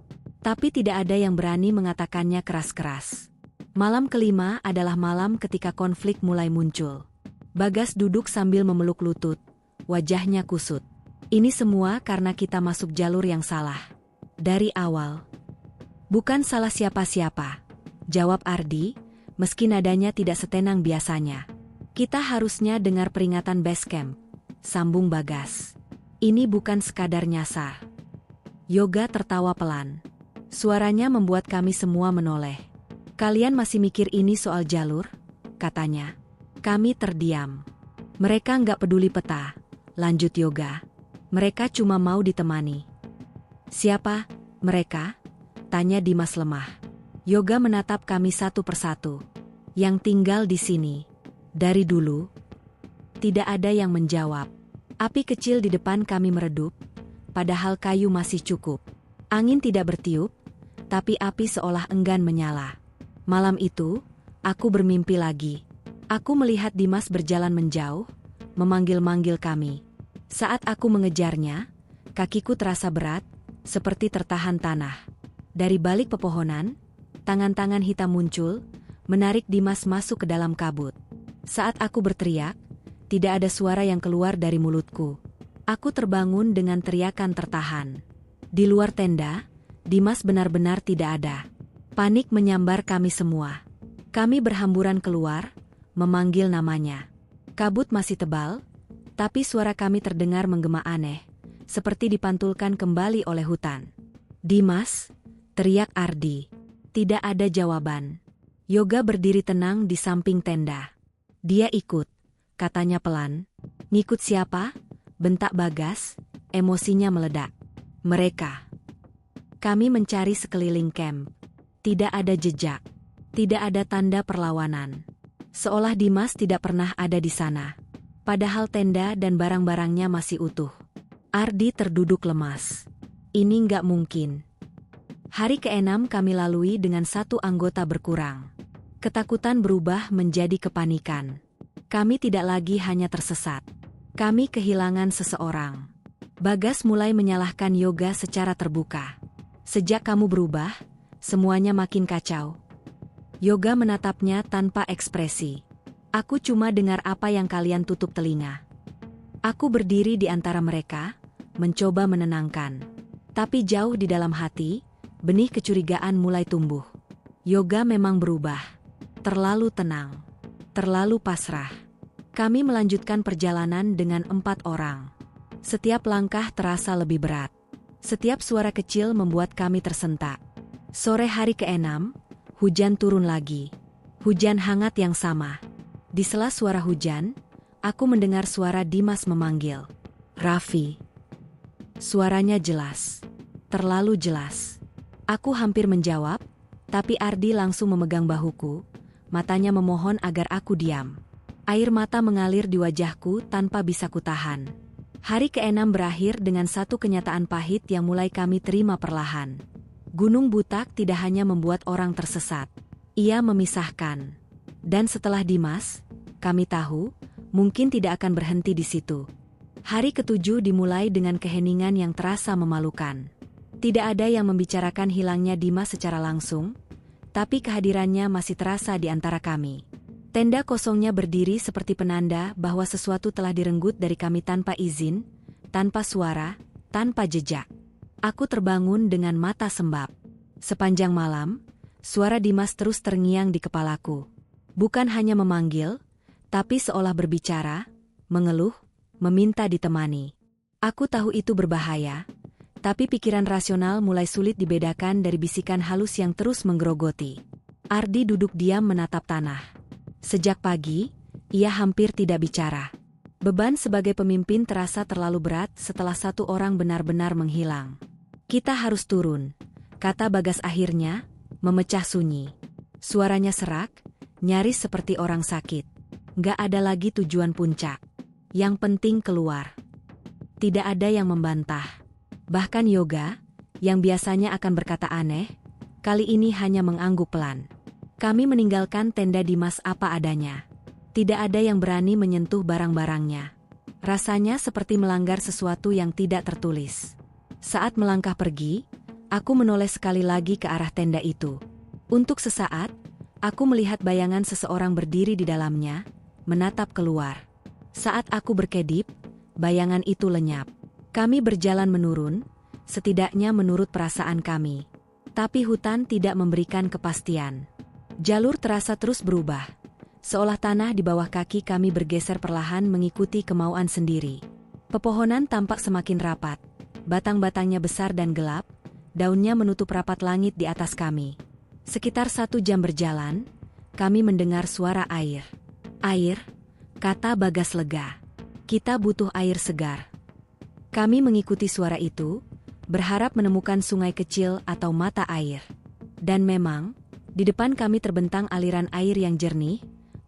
Tapi tidak ada yang berani mengatakannya keras-keras. Malam kelima adalah malam ketika konflik mulai muncul. Bagas duduk sambil memeluk lutut, wajahnya kusut. Ini semua karena kita masuk jalur yang salah. Dari awal. Bukan salah siapa-siapa, jawab Ardi, meski nadanya tidak setenang biasanya. Kita harusnya dengar peringatan base camp, sambung Bagas. Ini bukan sekadar nyasar. Yoga tertawa pelan. Suaranya membuat kami semua menoleh. Kalian masih mikir ini soal jalur? Katanya. Kami terdiam. Mereka nggak peduli peta, lanjut Yoga. Mereka cuma mau ditemani. Siapa mereka? Tanya Dimas lemah. Yoga menatap kami satu persatu. Yang tinggal di sini. Dari dulu. Tidak ada yang menjawab. Api kecil di depan kami meredup, padahal kayu masih cukup. Angin tidak bertiup, tapi api seolah enggan menyala. Malam itu, aku bermimpi lagi. Aku melihat Dimas berjalan menjauh, memanggil-manggil kami. Saat aku mengejarnya, kakiku terasa berat, seperti tertahan tanah. Dari balik pepohonan, tangan-tangan hitam muncul, menarik Dimas masuk ke dalam kabut. Saat aku berteriak, tidak ada suara yang keluar dari mulutku. Aku terbangun dengan teriakan tertahan. Di luar tenda, Dimas benar-benar tidak ada. Panik menyambar kami semua. Kami berhamburan keluar, memanggil namanya. Kabut masih tebal, tapi suara kami terdengar menggema aneh, seperti dipantulkan kembali oleh hutan. Dimas, teriak Ardi. Tidak ada jawaban. Yoga berdiri tenang di samping tenda. Dia ikut, katanya pelan. Ngikut siapa? Bentak Bagas, emosinya meledak. Mereka. Kami mencari sekeliling camp. Tidak ada jejak. Tidak ada tanda perlawanan. Seolah Dimas tidak pernah ada di sana. Padahal tenda dan barang-barangnya masih utuh. Ardi terduduk lemas. Ini nggak mungkin. Hari ke-6 kami lalui dengan satu anggota berkurang. Ketakutan berubah menjadi kepanikan. Kami tidak lagi hanya tersesat. Kami kehilangan seseorang. Bagas mulai menyalahkan Yoga secara terbuka. Sejak kamu berubah, semuanya makin kacau. Yoga menatapnya tanpa ekspresi. Aku cuma dengar apa yang kalian tutup telinga. Aku berdiri di antara mereka, mencoba menenangkan. Tapi jauh di dalam hati, benih kecurigaan mulai tumbuh. Yoga memang berubah. Terlalu tenang. Terlalu pasrah. Kami melanjutkan perjalanan dengan 4 orang. Setiap langkah terasa lebih berat. Setiap suara kecil membuat kami tersentak. Sore hari ke-6, hujan turun lagi. Hujan hangat yang sama. Di sela suara hujan, aku mendengar suara Dimas memanggil. Raffi. Suaranya jelas. Terlalu jelas. Aku hampir menjawab, tapi Ardi langsung memegang bahuku, matanya memohon agar aku diam. Air mata mengalir di wajahku tanpa bisa kutahan. Hari ke-6 berakhir dengan satu kenyataan pahit yang mulai kami terima perlahan. Gunung Butak tidak hanya membuat orang tersesat. Ia memisahkan. Dan setelah Dimas, kami tahu, mungkin tidak akan berhenti di situ. Hari ke-7 dimulai dengan keheningan yang terasa memalukan. Tidak ada yang membicarakan hilangnya Dimas secara langsung, tapi kehadirannya masih terasa di antara kami. Tenda kosongnya berdiri seperti penanda bahwa sesuatu telah direnggut dari kami tanpa izin, tanpa suara, tanpa jejak. Aku terbangun dengan mata sembab. Sepanjang malam, suara Dimas terus terngiang di kepalaku. Bukan hanya memanggil, tapi seolah berbicara, mengeluh, meminta ditemani. Aku tahu itu berbahaya, tapi pikiran rasional mulai sulit dibedakan dari bisikan halus yang terus menggerogoti. Ardi duduk diam menatap tanah. Sejak pagi, ia hampir tidak bicara. Beban sebagai pemimpin terasa terlalu berat setelah satu orang benar-benar menghilang. Kita harus turun, kata Bagas akhirnya, memecah sunyi. Suaranya serak, nyaris seperti orang sakit. Gak ada lagi tujuan puncak. Yang penting keluar. Tidak ada yang membantah. Bahkan Yoga, yang biasanya akan berkata aneh, kali ini hanya mengangguk pelan. Kami meninggalkan tenda Dimas apa adanya. Tidak ada yang berani menyentuh barang-barangnya. Rasanya seperti melanggar sesuatu yang tidak tertulis. Saat melangkah pergi, aku menoleh sekali lagi ke arah tenda itu. Untuk sesaat, aku melihat bayangan seseorang berdiri di dalamnya, menatap keluar. Saat aku berkedip, bayangan itu lenyap. Kami berjalan menurun, setidaknya menurut perasaan kami. Tapi hutan tidak memberikan kepastian. Jalur terasa terus berubah. Seolah tanah di bawah kaki kami bergeser perlahan mengikuti kemauan sendiri. Pepohonan tampak semakin rapat. Batang-batangnya besar dan gelap, daunnya menutup rapat langit di atas kami. Sekitar 1 jam berjalan, kami mendengar suara air. Air, kata Bagas lega. Kita butuh air segar. Kami mengikuti suara itu, berharap menemukan sungai kecil atau mata air. Dan memang, di depan kami terbentang aliran air yang jernih,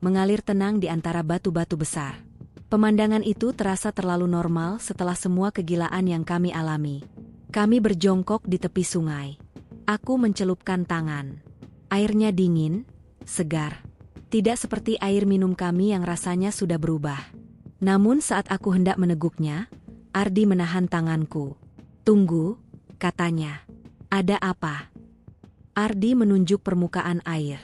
mengalir tenang di antara batu-batu besar. Pemandangan itu terasa terlalu normal setelah semua kegilaan yang kami alami. Kami berjongkok di tepi sungai. Aku mencelupkan tangan. Airnya dingin, segar. Tidak seperti air minum kami yang rasanya sudah berubah. Namun saat aku hendak meneguknya, Ardi menahan tanganku. Tunggu, katanya. Ada apa? Ardi menunjuk permukaan air.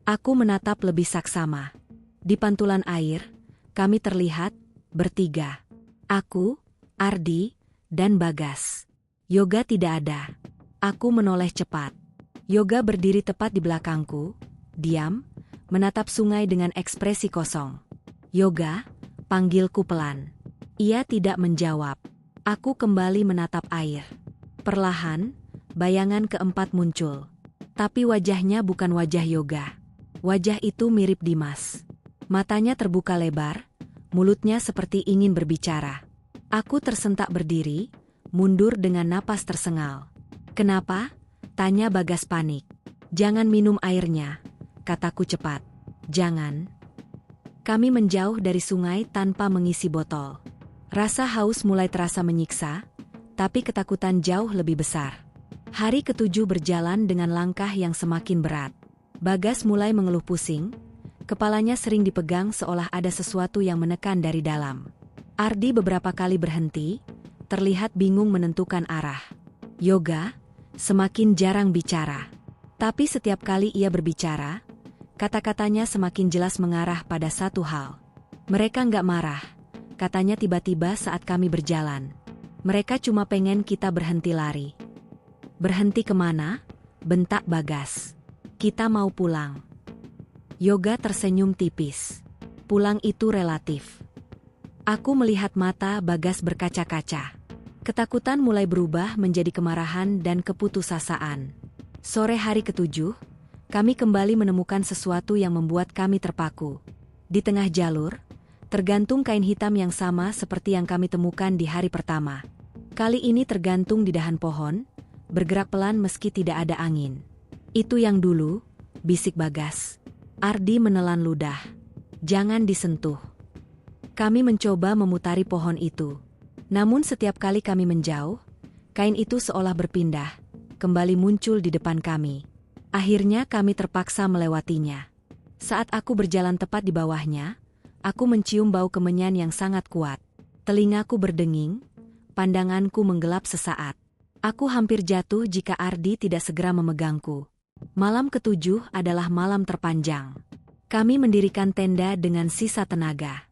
Aku menatap lebih saksama. Di pantulan air, kami terlihat, bertiga. Aku, Ardi, dan Bagas. Yoga tidak ada. Aku menoleh cepat. Yoga berdiri tepat di belakangku, diam, menatap sungai dengan ekspresi kosong. Yoga, panggilku pelan. Ia tidak menjawab. Aku kembali menatap air. Perlahan, bayangan keempat muncul. Tapi wajahnya bukan wajah Yoga. Wajah itu mirip Dimas. Matanya terbuka lebar, mulutnya seperti ingin berbicara. Aku tersentak berdiri, mundur dengan napas tersengal. Kenapa? Tanya Bagas panik. Jangan minum airnya, kataku cepat. Jangan. Kami menjauh dari sungai tanpa mengisi botol. Rasa haus mulai terasa menyiksa, tapi ketakutan jauh lebih besar. Hari ke-7 berjalan dengan langkah yang semakin berat. Bagas mulai mengeluh pusing, kepalanya sering dipegang seolah ada sesuatu yang menekan dari dalam. Ardi beberapa kali berhenti, terlihat bingung menentukan arah. Yoga, semakin jarang bicara. Tapi setiap kali ia berbicara, kata-katanya semakin jelas mengarah pada satu hal. Mereka nggak marah. Katanya tiba-tiba saat kami berjalan. Mereka cuma pengen kita berhenti lari. Berhenti kemana? Bentak Bagas. Kita mau pulang. Yoga tersenyum tipis. Pulang itu relatif. Aku melihat mata Bagas berkaca-kaca. Ketakutan mulai berubah menjadi kemarahan dan keputusasaan. Sore hari ke-7, kami kembali menemukan sesuatu yang membuat kami terpaku. Di tengah jalur, tergantung kain hitam yang sama seperti yang kami temukan di hari pertama. Kali ini tergantung di dahan pohon, bergerak pelan meski tidak ada angin. Itu yang dulu, bisik Bagas. Ardi menelan ludah. Jangan disentuh. Kami mencoba memutari pohon itu. Namun setiap kali kami menjauh, kain itu seolah berpindah, kembali muncul di depan kami. Akhirnya kami terpaksa melewatinya. Saat aku berjalan tepat di bawahnya, aku mencium bau kemenyan yang sangat kuat. Telingaku berdenging, pandanganku menggelap sesaat. Aku hampir jatuh jika Ardi tidak segera memegangku. Malam ke-7 adalah malam terpanjang. Kami mendirikan tenda dengan sisa tenaga.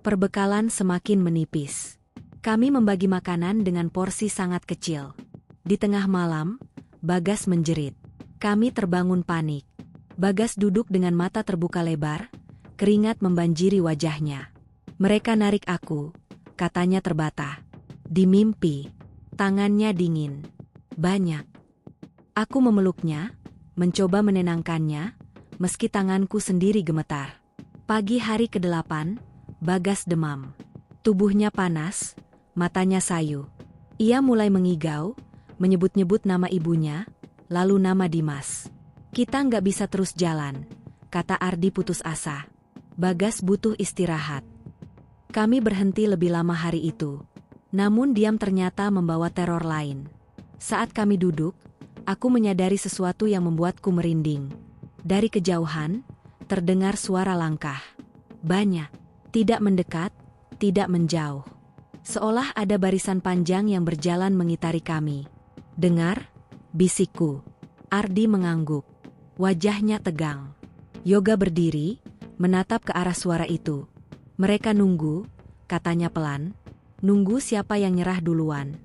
Perbekalan semakin menipis. Kami membagi makanan dengan porsi sangat kecil. Di tengah malam, Bagas menjerit. Kami terbangun panik. Bagas duduk dengan mata terbuka lebar, keringat membanjiri wajahnya. Mereka narik aku, katanya terbata. Di mimpi, tangannya dingin. Banyak. Aku memeluknya, mencoba menenangkannya, meski tanganku sendiri gemetar. Pagi hari ke-8, Bagas demam. Tubuhnya panas, matanya sayu. Ia mulai mengigau, menyebut-nyebut nama ibunya, lalu nama Dimas. Kita nggak bisa terus jalan, kata Ardi putus asa. Bagas butuh istirahat. Kami berhenti lebih lama hari itu. Namun diam ternyata membawa teror lain. Saat kami duduk, aku menyadari sesuatu yang membuatku merinding. Dari kejauhan, terdengar suara langkah. Banyak, tidak mendekat, tidak menjauh. Seolah ada barisan panjang yang berjalan mengitari kami. Dengar, bisikku. Ardi mengangguk. Wajahnya tegang. Yoga berdiri, menatap ke arah suara itu. Mereka nunggu, katanya pelan. Nunggu siapa yang nyerah duluan.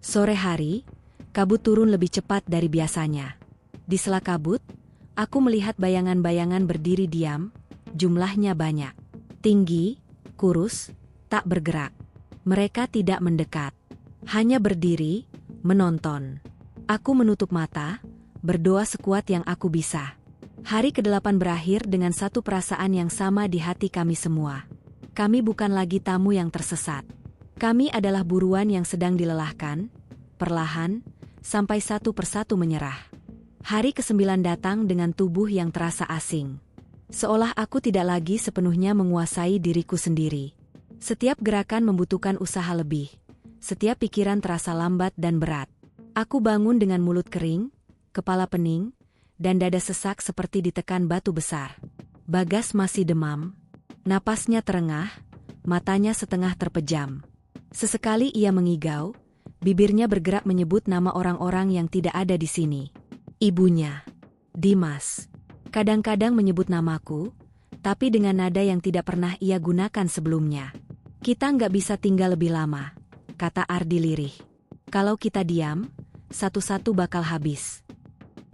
Sore hari, kabut turun lebih cepat dari biasanya. Di sela kabut, aku melihat bayangan-bayangan berdiri diam, jumlahnya banyak. Tinggi, kurus, tak bergerak. Mereka tidak mendekat. Hanya berdiri, menonton. Aku menutup mata, berdoa sekuat yang aku bisa. Hari ke-8 berakhir dengan satu perasaan yang sama di hati kami semua. Kami bukan lagi tamu yang tersesat. Kami adalah buruan yang sedang dilelahkan, perlahan, sampai satu persatu menyerah. Hari ke-9 datang dengan tubuh yang terasa asing. Seolah aku tidak lagi sepenuhnya menguasai diriku sendiri. Setiap gerakan membutuhkan usaha lebih. Setiap pikiran terasa lambat dan berat. Aku bangun dengan mulut kering, kepala pening, dan dada sesak seperti ditekan batu besar. Bagas masih demam. Napasnya terengah, matanya setengah terpejam. Sesekali ia mengigau, bibirnya bergerak menyebut nama orang-orang yang tidak ada di sini. Ibunya, Dimas. Kadang-kadang menyebut namaku, tapi dengan nada yang tidak pernah ia gunakan sebelumnya. Kita nggak bisa tinggal lebih lama, kata Ardi lirih. Kalau kita diam, satu-satu bakal habis.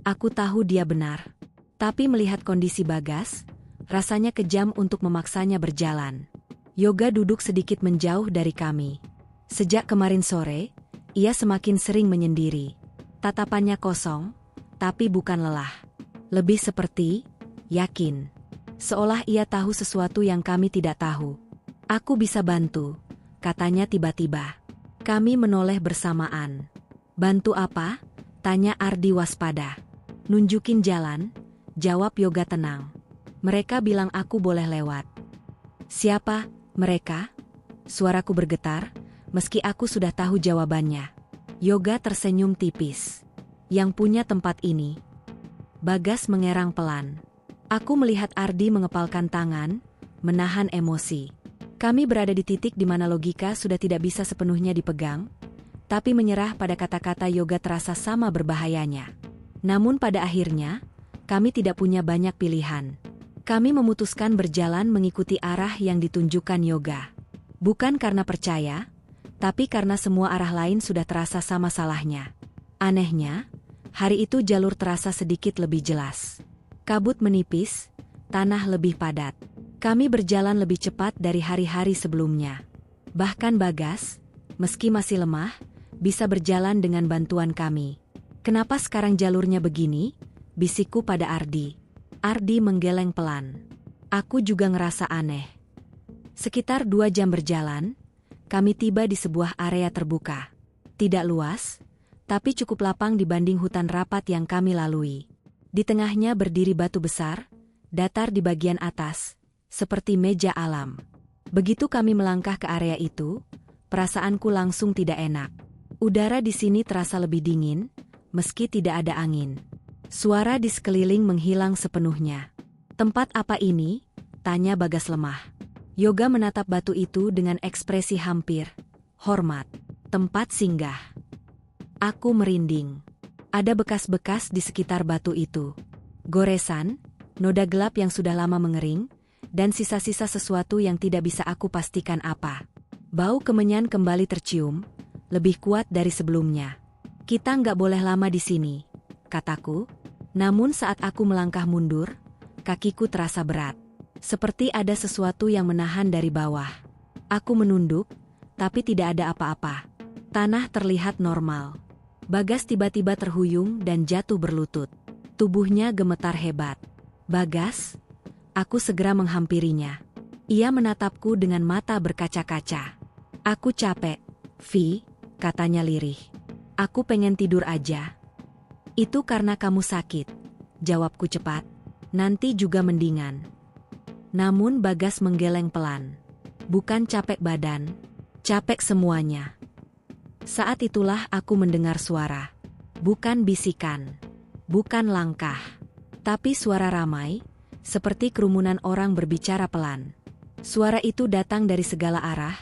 Aku tahu dia benar. Tapi melihat kondisi Bagas, rasanya kejam untuk memaksanya berjalan. Yoga duduk sedikit menjauh dari kami. Sejak kemarin sore, ia semakin sering menyendiri. Tatapannya kosong, tapi bukan lelah. Lebih seperti, yakin. Seolah ia tahu sesuatu yang kami tidak tahu. Aku bisa bantu, katanya tiba-tiba. Kami menoleh bersamaan. Bantu apa? Tanya Ardi waspada. Nunjukin jalan, jawab Yoga tenang. Mereka bilang aku boleh lewat. Siapa mereka? Suaraku bergetar, meski aku sudah tahu jawabannya. Yoga tersenyum tipis. Yang punya tempat ini. Bagas mengerang pelan. Aku melihat Ardi mengepalkan tangan, menahan emosi. Kami berada di titik di mana logika sudah tidak bisa sepenuhnya dipegang, tapi menyerah pada kata-kata Yoga terasa sama berbahayanya. Namun pada akhirnya, kami tidak punya banyak pilihan. Kami memutuskan berjalan mengikuti arah yang ditunjukkan Yoga. Bukan karena percaya, tapi karena semua arah lain sudah terasa sama salahnya. Anehnya, hari itu jalur terasa sedikit lebih jelas. Kabut menipis, tanah lebih padat. Kami berjalan lebih cepat dari hari-hari sebelumnya. Bahkan Bagas, meski masih lemah, bisa berjalan dengan bantuan kami. Kenapa sekarang jalurnya begini? Bisikku pada Ardi. Ardi menggeleng pelan. Aku juga ngerasa aneh. Sekitar 2 jam berjalan, kami tiba di sebuah area terbuka. Tidak luas, tapi cukup lapang dibanding hutan rapat yang kami lalui. Di tengahnya berdiri batu besar, datar di bagian atas, seperti meja alam. Begitu kami melangkah ke area itu, perasaanku langsung tidak enak. Udara di sini terasa lebih dingin, meski tidak ada angin. Suara di sekeliling menghilang sepenuhnya. Tempat apa ini? Tanya Bagas lemah. Yoga menatap batu itu dengan ekspresi hampir hormat. Tempat singgah. Aku merinding. Ada bekas-bekas di sekitar batu itu. Goresan, noda gelap yang sudah lama mengering, dan sisa-sisa sesuatu yang tidak bisa aku pastikan apa. Bau kemenyan kembali tercium, lebih kuat dari sebelumnya. Kita nggak boleh lama di sini, kataku. Namun saat aku melangkah mundur, kakiku terasa berat. Seperti ada sesuatu yang menahan dari bawah. Aku menunduk, tapi tidak ada apa-apa. Tanah terlihat normal. Bagas tiba-tiba terhuyung dan jatuh berlutut. Tubuhnya gemetar hebat. Bagas, aku segera menghampirinya. Ia menatapku dengan mata berkaca-kaca. Aku capek, Vi, katanya lirih. Aku pengen tidur aja. Itu karena kamu sakit, jawabku cepat. Nanti juga mendingan. Namun Bagas menggeleng pelan. Bukan capek badan, capek semuanya. Saat itulah aku mendengar suara. Bukan bisikan, bukan langkah, tapi suara ramai, seperti kerumunan orang berbicara pelan. Suara itu datang dari segala arah,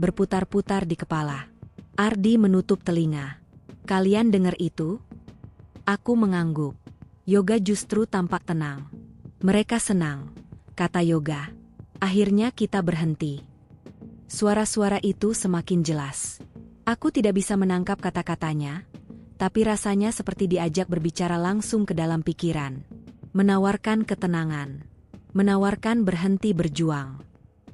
berputar-putar di kepala. Ardi menutup telinga. Kalian dengar itu? Aku mengangguk. Yoga justru tampak tenang. Mereka senang, kata Yoga. Akhirnya kita berhenti. Suara-suara itu semakin jelas. Aku tidak bisa menangkap kata-katanya, tapi rasanya seperti diajak berbicara langsung ke dalam pikiran. Menawarkan ketenangan. Menawarkan berhenti berjuang.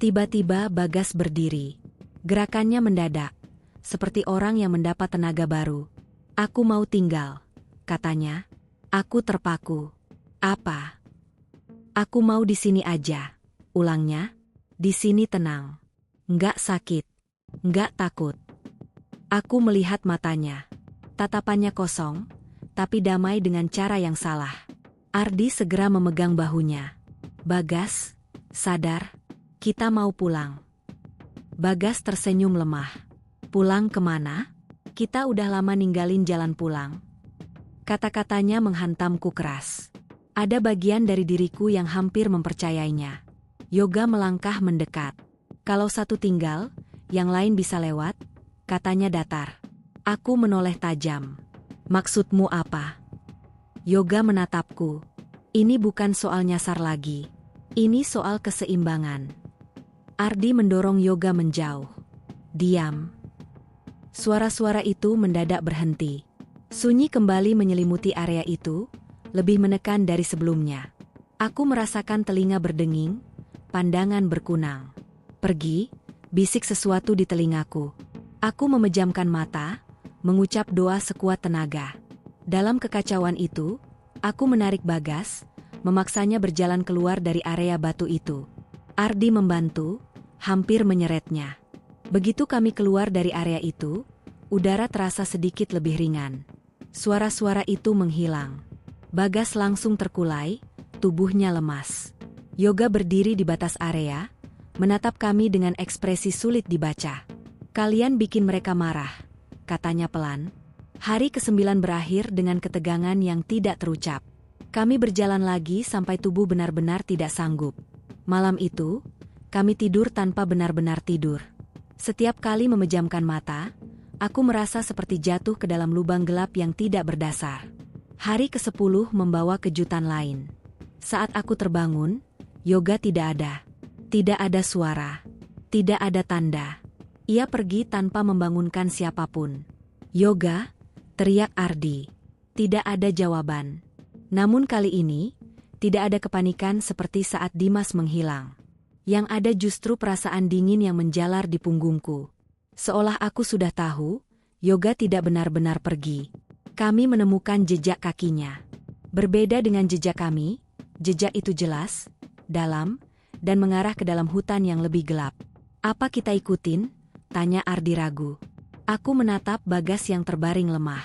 Tiba-tiba Bagas berdiri. Gerakannya mendadak, seperti orang yang mendapat tenaga baru. "Aku mau tinggal," katanya. "Aku terpaku." "Apa?" "Aku mau di sini aja," ulangnya. "Di sini tenang. Nggak sakit. Nggak takut." Aku melihat matanya. Tatapannya kosong, tapi damai dengan cara yang salah. Ardi segera memegang bahunya. "Bagas, sadar, kita mau pulang." Bagas tersenyum lemah. "Pulang kemana? Kita udah lama ninggalin jalan pulang." Kata-katanya menghantamku keras. Ada bagian dari diriku yang hampir mempercayainya. Yoga melangkah mendekat. "Kalau satu tinggal, yang lain bisa lewat," katanya datar. Aku menoleh tajam. "Maksudmu apa?" Yoga menatapku. "Ini bukan soal nyasar lagi. Ini soal keseimbangan." Ardi mendorong Yoga menjauh. "Diam." Suara-suara itu mendadak berhenti. Sunyi kembali menyelimuti area itu, lebih menekan dari sebelumnya. Aku merasakan telinga berdenging, pandangan berkunang. "Pergi," bisik sesuatu di telingaku. Aku memejamkan mata, mengucap doa sekuat tenaga. Dalam kekacauan itu, aku menarik Bagas, memaksanya berjalan keluar dari area batu itu. Ardi membantu, hampir menyeretnya. Begitu kami keluar dari area itu, udara terasa sedikit lebih ringan. Suara-suara itu menghilang. Bagas langsung terkulai, tubuhnya lemas. Yoga berdiri di batas area, menatap kami dengan ekspresi sulit dibaca. "Kalian bikin mereka marah," katanya pelan. Hari ke-9 berakhir dengan ketegangan yang tidak terucap. Kami berjalan lagi sampai tubuh benar-benar tidak sanggup. Malam itu, kami tidur tanpa benar-benar tidur. Setiap kali memejamkan mata, aku merasa seperti jatuh ke dalam lubang gelap yang tidak berdasar. Hari ke-10 membawa kejutan lain. Saat aku terbangun, Yoga tidak ada. Tidak ada suara. Tidak ada tanda. Ia pergi tanpa membangunkan siapapun. "Yoga," teriak Ardi. Tidak ada jawaban. Namun kali ini, tidak ada kepanikan seperti saat Dimas menghilang. Yang ada justru perasaan dingin yang menjalar di punggungku. Seolah aku sudah tahu, Yoga tidak benar-benar pergi. Kami menemukan jejak kakinya. Berbeda dengan jejak kami, jejak itu jelas, dalam, dan mengarah ke dalam hutan yang lebih gelap. "Apa kita ikutin?" tanya Ardi ragu. Aku menatap Bagas yang terbaring lemah.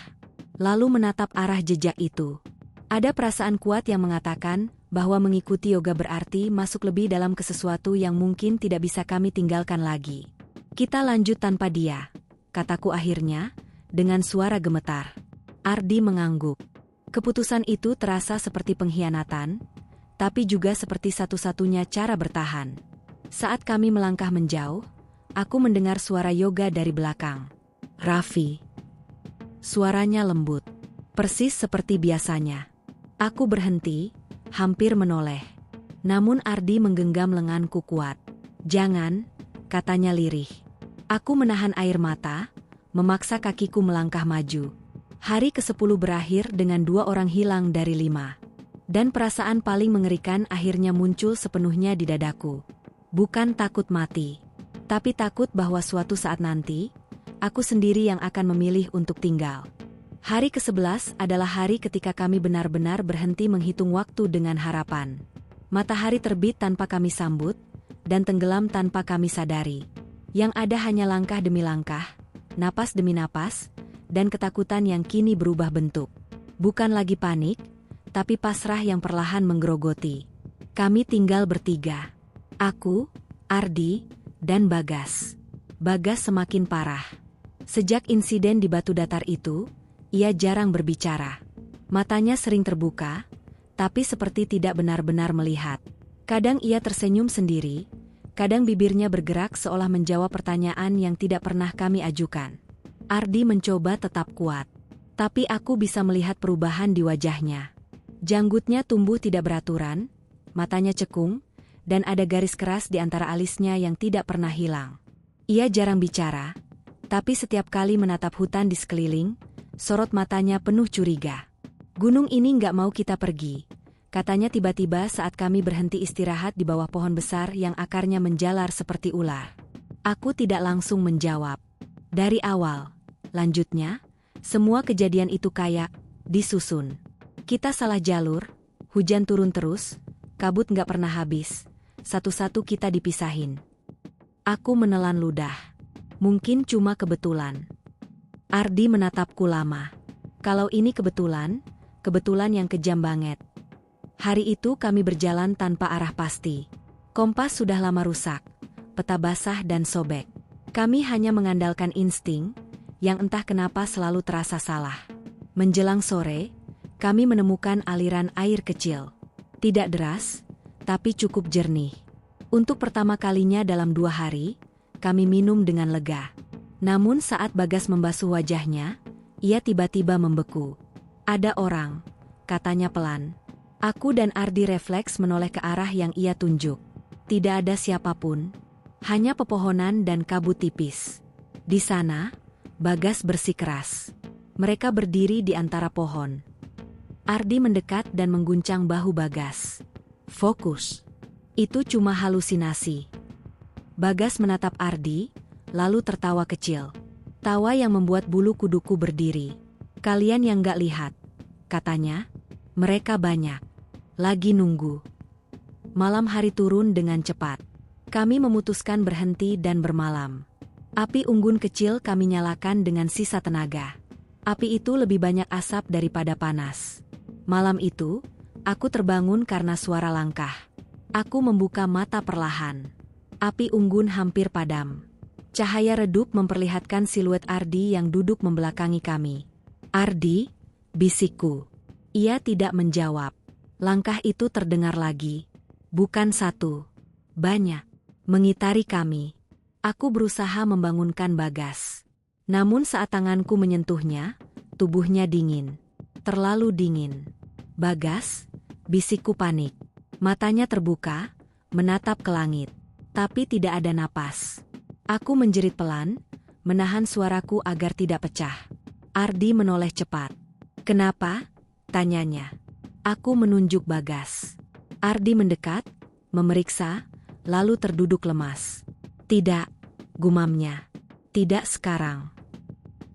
Lalu menatap arah jejak itu. Ada perasaan kuat yang mengatakan bahwa mengikuti Yoga berarti masuk lebih dalam ke sesuatu yang mungkin tidak bisa kami tinggalkan lagi. "Kita lanjut tanpa dia," kataku akhirnya, dengan suara gemetar. Ardi mengangguk. Keputusan itu terasa seperti pengkhianatan, tapi juga seperti satu-satunya cara bertahan. Saat kami melangkah menjauh, aku mendengar suara Yoga dari belakang. "Raffi." Suaranya lembut, persis seperti biasanya. Aku berhenti, hampir menoleh. Namun Ardi menggenggam lenganku kuat. "Jangan," katanya lirih. Aku menahan air mata, memaksa kakiku melangkah maju. Hari ke-10 berakhir dengan 2 orang hilang dari 5. Dan perasaan paling mengerikan akhirnya muncul sepenuhnya di dadaku. Bukan takut mati, tapi takut bahwa suatu saat nanti, aku sendiri yang akan memilih untuk tinggal. Hari ke-11 adalah hari ketika kami benar-benar berhenti menghitung waktu dengan harapan. Matahari terbit tanpa kami sambut, dan tenggelam tanpa kami sadari. Yang ada hanya langkah demi langkah, napas demi napas, dan ketakutan yang kini berubah bentuk. Bukan lagi panik, tapi pasrah yang perlahan menggerogoti. Kami tinggal bertiga. Aku, Ardi, dan Bagas. Bagas semakin parah. Sejak insiden di batu datar itu, ia jarang berbicara. Matanya sering terbuka, tapi seperti tidak benar-benar melihat. Kadang ia tersenyum sendiri, kadang bibirnya bergerak seolah menjawab pertanyaan yang tidak pernah kami ajukan. Ardi mencoba tetap kuat, tapi aku bisa melihat perubahan di wajahnya. Janggutnya tumbuh tidak beraturan, matanya cekung, dan ada garis keras di antara alisnya yang tidak pernah hilang. Ia jarang bicara, tapi setiap kali menatap hutan di sekeliling, sorot matanya penuh curiga. Gunung ini nggak mau kita pergi, katanya tiba-tiba saat kami berhenti istirahat di bawah pohon besar yang akarnya menjalar seperti ular. Aku tidak langsung menjawab. Dari awal, lanjutnya, semua kejadian itu kayak disusun. Kita salah jalur, hujan turun terus, kabut nggak pernah habis, satu-satu kita dipisahin. Aku menelan ludah. Mungkin cuma kebetulan. Ardi menatapku lama. Kalau ini kebetulan, kebetulan yang kejam banget. Hari itu kami berjalan tanpa arah pasti. Kompas sudah lama rusak, peta basah dan sobek. Kami hanya mengandalkan insting, yang entah kenapa selalu terasa salah. Menjelang sore, kami menemukan aliran air kecil. Tidak deras, tapi cukup jernih. Untuk pertama kalinya dalam 2 hari, kami minum dengan lega. Namun saat Bagas membasuh wajahnya, ia tiba-tiba membeku. Ada orang, katanya pelan. Aku dan Ardi refleks menoleh ke arah yang ia tunjuk. Tidak ada siapapun, hanya pepohonan dan kabut tipis. Di sana, Bagas bersikeras. Mereka berdiri di antara pohon. Ardi mendekat dan mengguncang bahu Bagas. Fokus. Itu cuma halusinasi. Bagas menatap Ardi, lalu tertawa kecil. Tawa yang membuat bulu kuduku berdiri. Kalian yang gak lihat, katanya. Mereka banyak. Lagi nunggu. Malam hari turun dengan cepat. Kami memutuskan berhenti dan bermalam. Api unggun kecil kami nyalakan dengan sisa tenaga. Api itu lebih banyak asap daripada panas. Malam itu, aku terbangun karena suara langkah. Aku membuka mata perlahan. Api unggun hampir padam. Cahaya redup memperlihatkan siluet Ardi yang duduk membelakangi kami. Ardi, bisikku. Ia tidak menjawab. Langkah itu terdengar lagi. Bukan satu. Banyak. Mengitari kami. Aku berusaha membangunkan Bagas. Namun saat tanganku menyentuhnya, tubuhnya dingin. Terlalu dingin. Bagas, bisikku panik. Matanya terbuka, menatap ke langit. Tapi tidak ada napas. Aku menjerit pelan, menahan suaraku agar tidak pecah. Ardi menoleh cepat. Kenapa? Tanyanya. Aku menunjuk Bagas. Ardi mendekat, memeriksa, lalu terduduk lemas. Tidak, gumamnya. Tidak sekarang.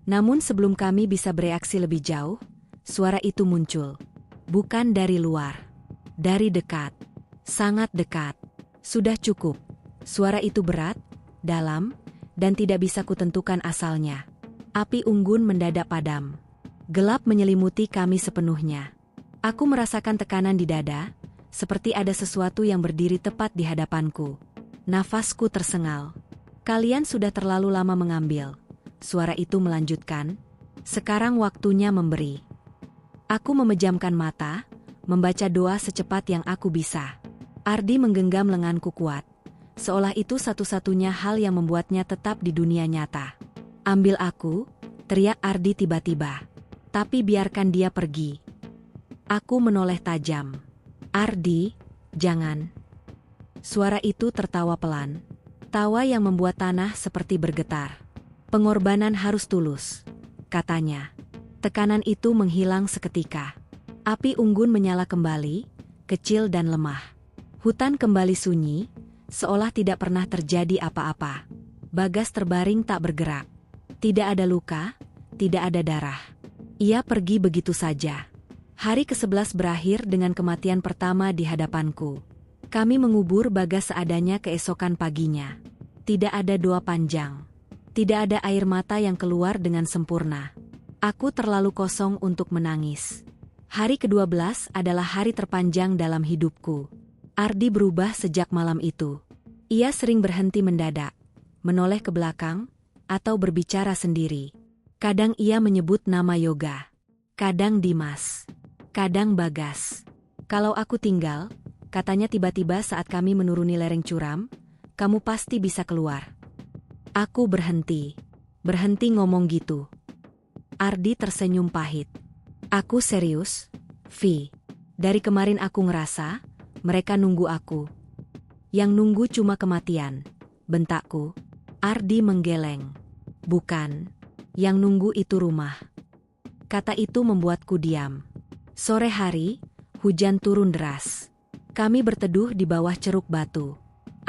Namun sebelum kami bisa bereaksi lebih jauh, suara itu muncul. Bukan dari luar. Dari dekat. Sangat dekat. Sudah cukup. Suara itu berat, dalam, dan tidak bisa kutentukan asalnya. Api unggun mendadak padam. Gelap menyelimuti kami sepenuhnya. Aku merasakan tekanan di dada, seperti ada sesuatu yang berdiri tepat di hadapanku. Nafasku tersengal. Kalian sudah terlalu lama mengambil. Suara itu melanjutkan. Sekarang waktunya memberi. Aku memejamkan mata, membaca doa secepat yang aku bisa. Ardi menggenggam lenganku kuat. Seolah itu satu-satunya hal yang membuatnya tetap di dunia nyata. Ambil aku, teriak Ardi tiba-tiba. Tapi biarkan dia pergi. Aku menoleh tajam. Ardi, jangan. Suara itu tertawa pelan. Tawa yang membuat tanah seperti bergetar. Pengorbanan harus tulus, katanya. Tekanan itu menghilang seketika. Api unggun menyala kembali, kecil dan lemah. Hutan kembali sunyi, seolah tidak pernah terjadi apa-apa. Bagas terbaring tak bergerak. Tidak ada luka, tidak ada darah. Ia pergi begitu saja. Hari ke-11 berakhir dengan kematian pertama di hadapanku. Kami mengubur Bagas seadanya keesokan paginya. Tidak ada doa panjang. Tidak ada air mata yang keluar dengan sempurna. Aku terlalu kosong untuk menangis. Hari ke-12 adalah hari terpanjang dalam hidupku. Ardi berubah sejak malam itu. Ia sering berhenti mendadak, menoleh ke belakang, atau berbicara sendiri. Kadang ia menyebut nama Yoga. Kadang Dimas. Kadang Bagas. Kalau aku tinggal, katanya tiba-tiba saat kami menuruni lereng curam, kamu pasti bisa keluar. Aku berhenti. Berhenti ngomong gitu. Ardi tersenyum pahit. Aku serius, Vi. Dari kemarin aku ngerasa, mereka nunggu aku. Yang nunggu cuma kematian, bentakku. Ardi menggeleng. Bukan. Yang nunggu itu rumah. Kata itu membuatku diam. Sore hari, hujan turun deras. Kami berteduh di bawah ceruk batu.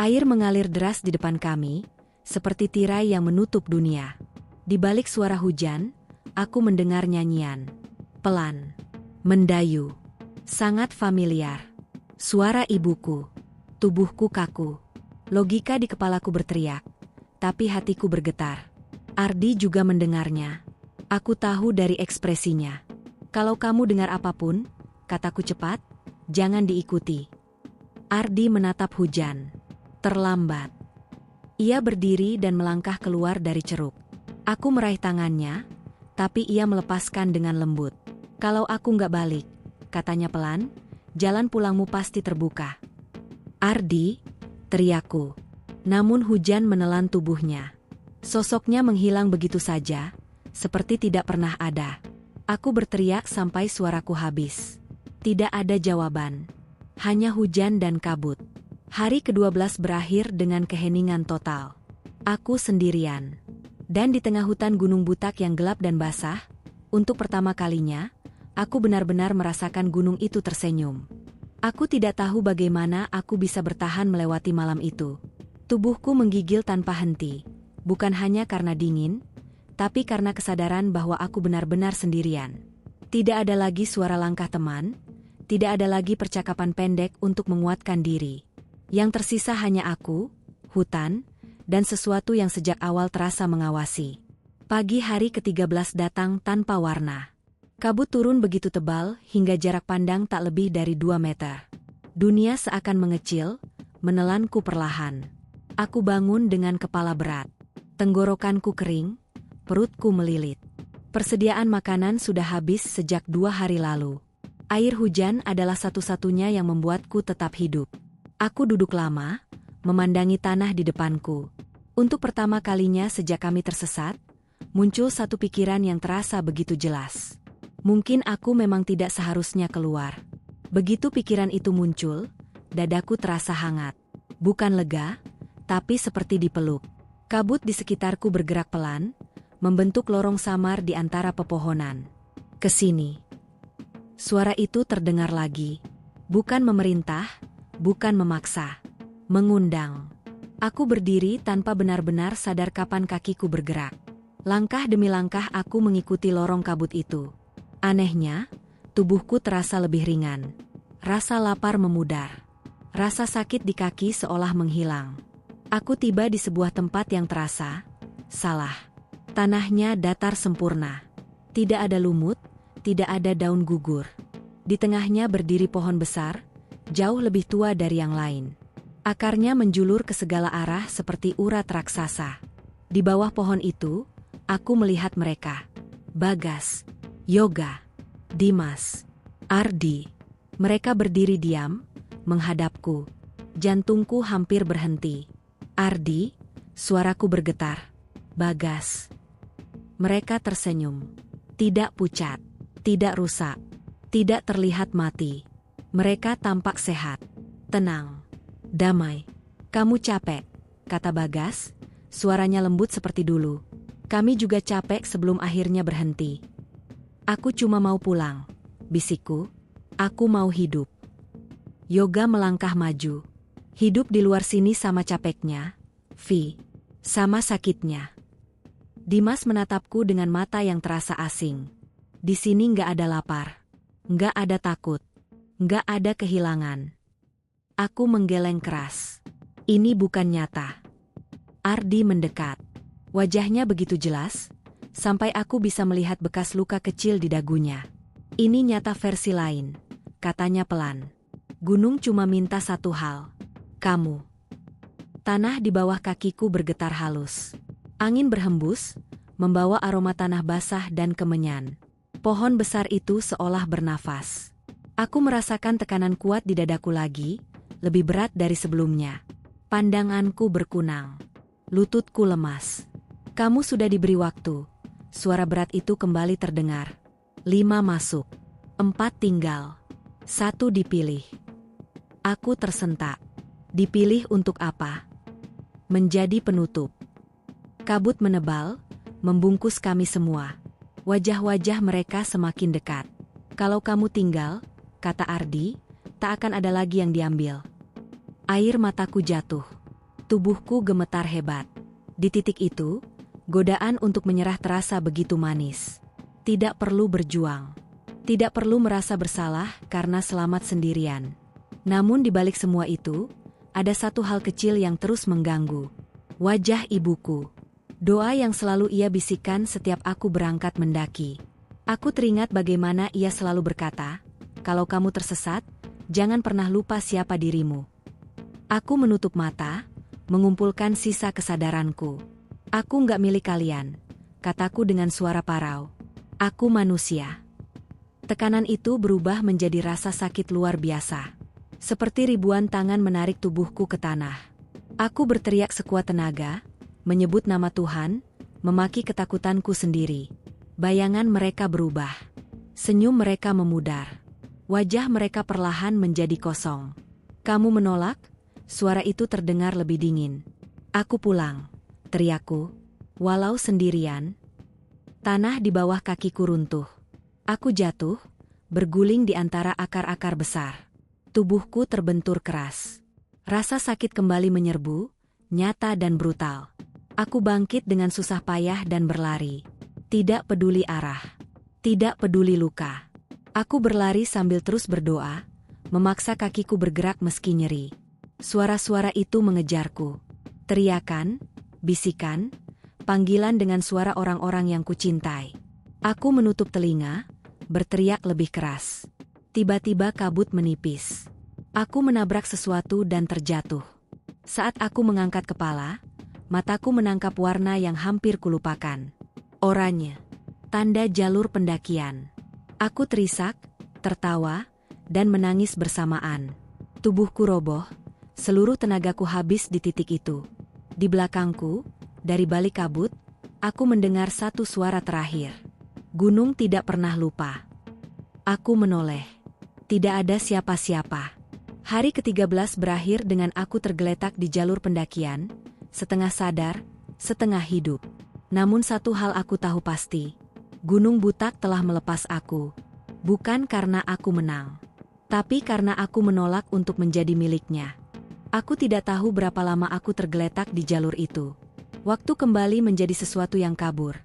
Air mengalir deras di depan kami, seperti tirai yang menutup dunia. Di balik suara hujan, aku mendengar nyanyian. Pelan. Mendayu. Sangat familiar. Suara ibuku. Tubuhku kaku. Logika di kepalaku berteriak, tapi hatiku bergetar. Ardi juga mendengarnya. Aku tahu dari ekspresinya. Kalau kamu dengar apapun, kataku cepat, jangan diikuti. Ardi menatap hujan. Terlambat. Ia berdiri dan melangkah keluar dari ceruk. Aku meraih tangannya, tapi ia melepaskan dengan lembut. Kalau aku nggak balik, katanya pelan, jalan pulangmu pasti terbuka. Ardi, teriakku. Namun hujan menelan tubuhnya. Sosoknya menghilang begitu saja, seperti tidak pernah ada. Aku berteriak sampai suaraku habis. Tidak ada jawaban. Hanya hujan dan kabut. Hari ke-12 berakhir dengan keheningan total. Aku sendirian. Dan di tengah hutan Gunung Butak yang gelap dan basah, untuk pertama kalinya, aku benar-benar merasakan gunung itu tersenyum. Aku tidak tahu bagaimana aku bisa bertahan melewati malam itu. Tubuhku menggigil tanpa henti. Bukan hanya karena dingin, tapi karena kesadaran bahwa aku benar-benar sendirian. Tidak ada lagi suara langkah teman, tidak ada lagi percakapan pendek untuk menguatkan diri. Yang tersisa hanya aku, hutan, dan sesuatu yang sejak awal terasa mengawasi. Pagi hari ke-13 datang tanpa warna. Kabut turun begitu tebal hingga jarak pandang tak lebih dari 2 meter. Dunia seakan mengecil, menelanku perlahan. Aku bangun dengan kepala berat. Tenggorokanku kering, perutku melilit. Persediaan makanan sudah habis sejak 2 hari lalu. Air hujan adalah satu-satunya yang membuatku tetap hidup. Aku duduk lama, memandangi tanah di depanku. Untuk pertama kalinya sejak kami tersesat, muncul satu pikiran yang terasa begitu jelas. Mungkin aku memang tidak seharusnya keluar. Begitu pikiran itu muncul, dadaku terasa hangat. Bukan lega, tapi seperti dipeluk. Kabut di sekitarku bergerak pelan, membentuk lorong samar di antara pepohonan. Kesini. Suara itu terdengar lagi. Bukan memerintah, bukan memaksa. Mengundang. Aku berdiri tanpa benar-benar sadar kapan kakiku bergerak. Langkah demi langkah aku mengikuti lorong kabut itu. Anehnya, tubuhku terasa lebih ringan. Rasa lapar memudar. Rasa sakit di kaki seolah menghilang. Aku tiba di sebuah tempat yang terasa salah. Tanahnya datar sempurna. Tidak ada lumut, tidak ada daun gugur. Di tengahnya berdiri pohon besar, jauh lebih tua dari yang lain. Akarnya menjulur ke segala arah seperti urat raksasa. Di bawah pohon itu, aku melihat mereka. Bagas, Yoga, Dimas, Ardi. Mereka berdiri diam, menghadapku. Jantungku hampir berhenti. Ardi, suaraku bergetar. Bagas. Mereka tersenyum. Tidak pucat, tidak rusak, tidak terlihat mati. Mereka tampak sehat, tenang, damai. Kamu capek, kata Bagas, suaranya lembut seperti dulu. Kami juga capek sebelum akhirnya berhenti. Aku cuma mau pulang, bisikku. Aku mau hidup. Yoga melangkah maju. Hidup di luar sini sama capeknya, Vi. Sama sakitnya. Dimas menatapku dengan mata yang terasa asing. Di sini nggak ada lapar. Nggak ada takut. Nggak ada kehilangan. Aku menggeleng keras. Ini bukan nyata. Ardi mendekat. Wajahnya begitu jelas, sampai aku bisa melihat bekas luka kecil di dagunya. Ini nyata versi lain, katanya pelan. Gunung cuma minta satu hal. Kamu. Tanah di bawah kakiku bergetar halus. Angin berhembus, membawa aroma tanah basah dan kemenyan. Pohon besar itu seolah bernafas. Aku merasakan tekanan kuat di dadaku lagi, lebih berat dari sebelumnya. Pandanganku berkunang. Lututku lemas. Kamu sudah diberi waktu. Suara berat itu kembali terdengar. 5 masuk. 4 tinggal. 1 dipilih. Aku tersentak. Dipilih untuk apa? Menjadi penutup. Kabut menebal, membungkus kami semua. Wajah-wajah mereka semakin dekat. Kalau kamu tinggal, kata Ardi, tak akan ada lagi yang diambil. Air mataku jatuh. Tubuhku gemetar hebat. Di titik itu, godaan untuk menyerah terasa begitu manis. Tidak perlu berjuang. Tidak perlu merasa bersalah karena selamat sendirian. Namun di balik semua itu, ada satu hal kecil yang terus mengganggu. Wajah ibuku. Doa yang selalu ia bisikan setiap aku berangkat mendaki. Aku teringat bagaimana ia selalu berkata, kalau kamu tersesat, jangan pernah lupa siapa dirimu. Aku menutup mata, mengumpulkan sisa kesadaranku. Aku nggak milik kalian, kataku dengan suara parau. Aku manusia. Tekanan itu berubah menjadi rasa sakit luar biasa. Seperti ribuan tangan menarik tubuhku ke tanah. Aku berteriak sekuat tenaga, menyebut nama Tuhan, memaki ketakutanku sendiri. Bayangan mereka berubah. Senyum mereka memudar. Wajah mereka perlahan menjadi kosong. Kamu menolak? Suara itu terdengar lebih dingin. Aku pulang, teriakku. Walau sendirian. Tanah di bawah kakiku runtuh. Aku jatuh, berguling di antara akar-akar besar. Tubuhku terbentur keras. Rasa sakit kembali menyerbu, nyata dan brutal. Aku bangkit dengan susah payah dan berlari. Tidak peduli arah. Tidak peduli luka. Aku berlari sambil terus berdoa, memaksa kakiku bergerak meski nyeri. Suara-suara itu mengejarku. Teriakan, bisikan, panggilan dengan suara orang-orang yang kucintai. Aku menutup telinga, berteriak lebih keras. Tiba-tiba kabut menipis. Aku menabrak sesuatu dan terjatuh. Saat aku mengangkat kepala, mataku menangkap warna yang hampir kulupakan. Oranye. Tanda jalur pendakian. Aku terisak, tertawa, dan menangis bersamaan. Tubuhku roboh, seluruh tenagaku habis di titik itu. Di belakangku, dari balik kabut, aku mendengar satu suara terakhir. Gunung tidak pernah lupa. Aku menoleh. Tidak ada siapa-siapa. Hari ke-13 berakhir dengan aku tergeletak di jalur pendakian, setengah sadar, setengah hidup. Namun satu hal aku tahu pasti. Gunung Butak telah melepas aku. Bukan karena aku menang, tapi karena aku menolak untuk menjadi miliknya. Aku tidak tahu berapa lama aku tergeletak di jalur itu. Waktu kembali menjadi sesuatu yang kabur.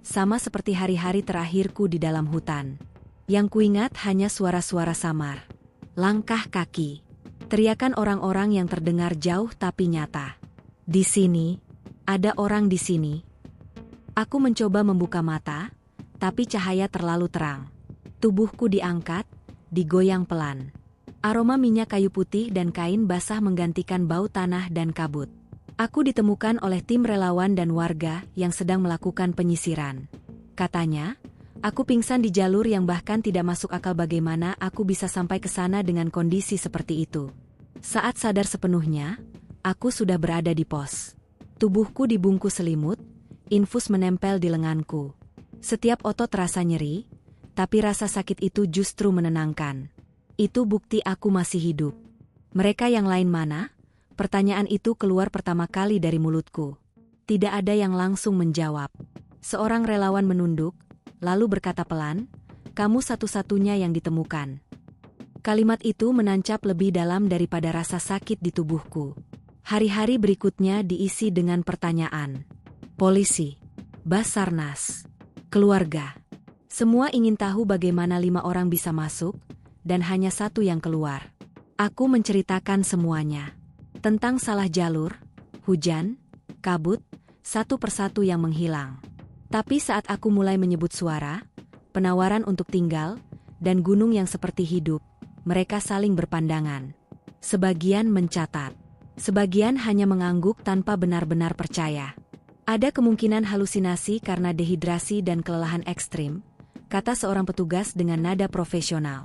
Sama seperti hari-hari terakhirku di dalam hutan. Yang kuingat hanya suara-suara samar. Langkah kaki. Teriakan orang-orang yang terdengar jauh tapi nyata. Di sini, ada orang di sini. Aku mencoba membuka mata, tapi cahaya terlalu terang. Tubuhku diangkat, digoyang pelan. Aroma minyak kayu putih dan kain basah menggantikan bau tanah dan kabut. Aku ditemukan oleh tim relawan dan warga yang sedang melakukan penyisiran. Katanya, aku pingsan di jalur yang bahkan tidak masuk akal bagaimana aku bisa sampai ke sana dengan kondisi seperti itu. Saat sadar sepenuhnya, aku sudah berada di pos. Tubuhku dibungkus selimut, infus menempel di lenganku. Setiap otot terasa nyeri, tapi rasa sakit itu justru menenangkan. Itu bukti aku masih hidup. Mereka yang lain mana? Pertanyaan itu keluar pertama kali dari mulutku. Tidak ada yang langsung menjawab. Seorang relawan menunduk, lalu berkata pelan, "Kamu satu-satunya yang ditemukan." Kalimat itu menancap lebih dalam daripada rasa sakit di tubuhku. Hari-hari berikutnya diisi dengan pertanyaan. Polisi, Basarnas, keluarga. Semua ingin tahu bagaimana 5 orang bisa masuk, dan hanya satu yang keluar. Aku menceritakan semuanya. Tentang salah jalur, hujan, kabut, satu persatu yang menghilang. Tapi saat aku mulai menyebut suara, penawaran untuk tinggal, dan gunung yang seperti hidup, mereka saling berpandangan. Sebagian mencatat. Sebagian hanya mengangguk tanpa benar-benar percaya. Ada kemungkinan halusinasi karena dehidrasi dan kelelahan ekstrim, kata seorang petugas dengan nada profesional.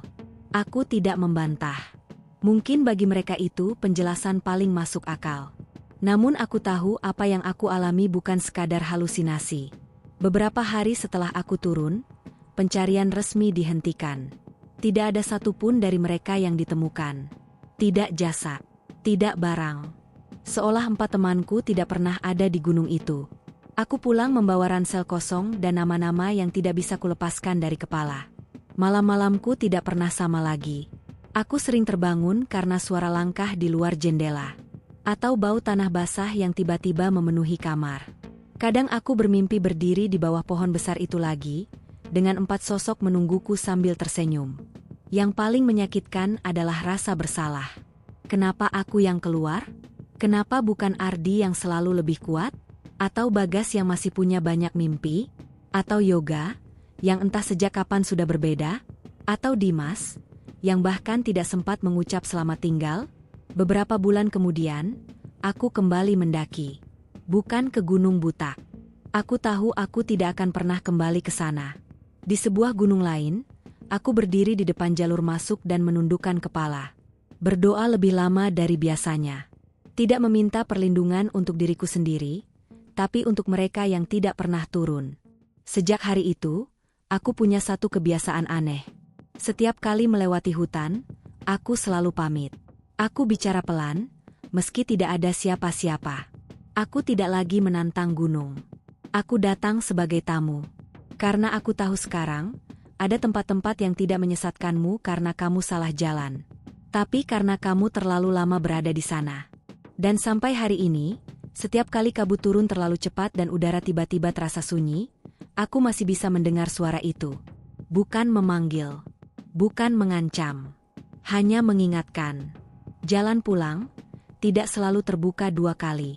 Aku tidak membantah. Mungkin bagi mereka itu penjelasan paling masuk akal. Namun aku tahu apa yang aku alami bukan sekadar halusinasi. Beberapa hari setelah aku turun, pencarian resmi dihentikan. Tidak ada satupun dari mereka yang ditemukan. Tidak jasad, tidak barang. Seolah 4 temanku tidak pernah ada di gunung itu. Aku pulang membawa ransel kosong dan nama-nama yang tidak bisa kulepaskan dari kepala. Malam-malamku tidak pernah sama lagi. Aku sering terbangun karena suara langkah di luar jendela. Atau bau tanah basah yang tiba-tiba memenuhi kamar. Kadang aku bermimpi berdiri di bawah pohon besar itu lagi, dengan 4 sosok menungguku sambil tersenyum. Yang paling menyakitkan adalah rasa bersalah. Kenapa aku yang keluar? Kenapa bukan Ardi yang selalu lebih kuat? Atau Bagas yang masih punya banyak mimpi? Atau Yoga, yang entah sejak kapan sudah berbeda? Atau Dimas, yang bahkan tidak sempat mengucap selamat tinggal? Beberapa bulan kemudian, aku kembali mendaki. Bukan ke Gunung Butak. Aku tahu aku tidak akan pernah kembali ke sana. Di sebuah gunung lain, aku berdiri di depan jalur masuk dan menundukkan kepala. Berdoa lebih lama dari biasanya. Tidak meminta perlindungan untuk diriku sendiri, tapi untuk mereka yang tidak pernah turun. Sejak hari itu, aku punya satu kebiasaan aneh. Setiap kali melewati hutan, aku selalu pamit. Aku bicara pelan, meski tidak ada siapa-siapa. Aku tidak lagi menantang gunung. Aku datang sebagai tamu. Karena aku tahu sekarang, ada tempat-tempat yang tidak menyesatkanmu karena kamu salah jalan. Tapi karena kamu terlalu lama berada di sana. Dan sampai hari ini, setiap kali kabut turun terlalu cepat dan udara tiba-tiba terasa sunyi, aku masih bisa mendengar suara itu. Bukan memanggil. Bukan mengancam. Hanya mengingatkan. Jalan pulang, tidak selalu terbuka 2 kali.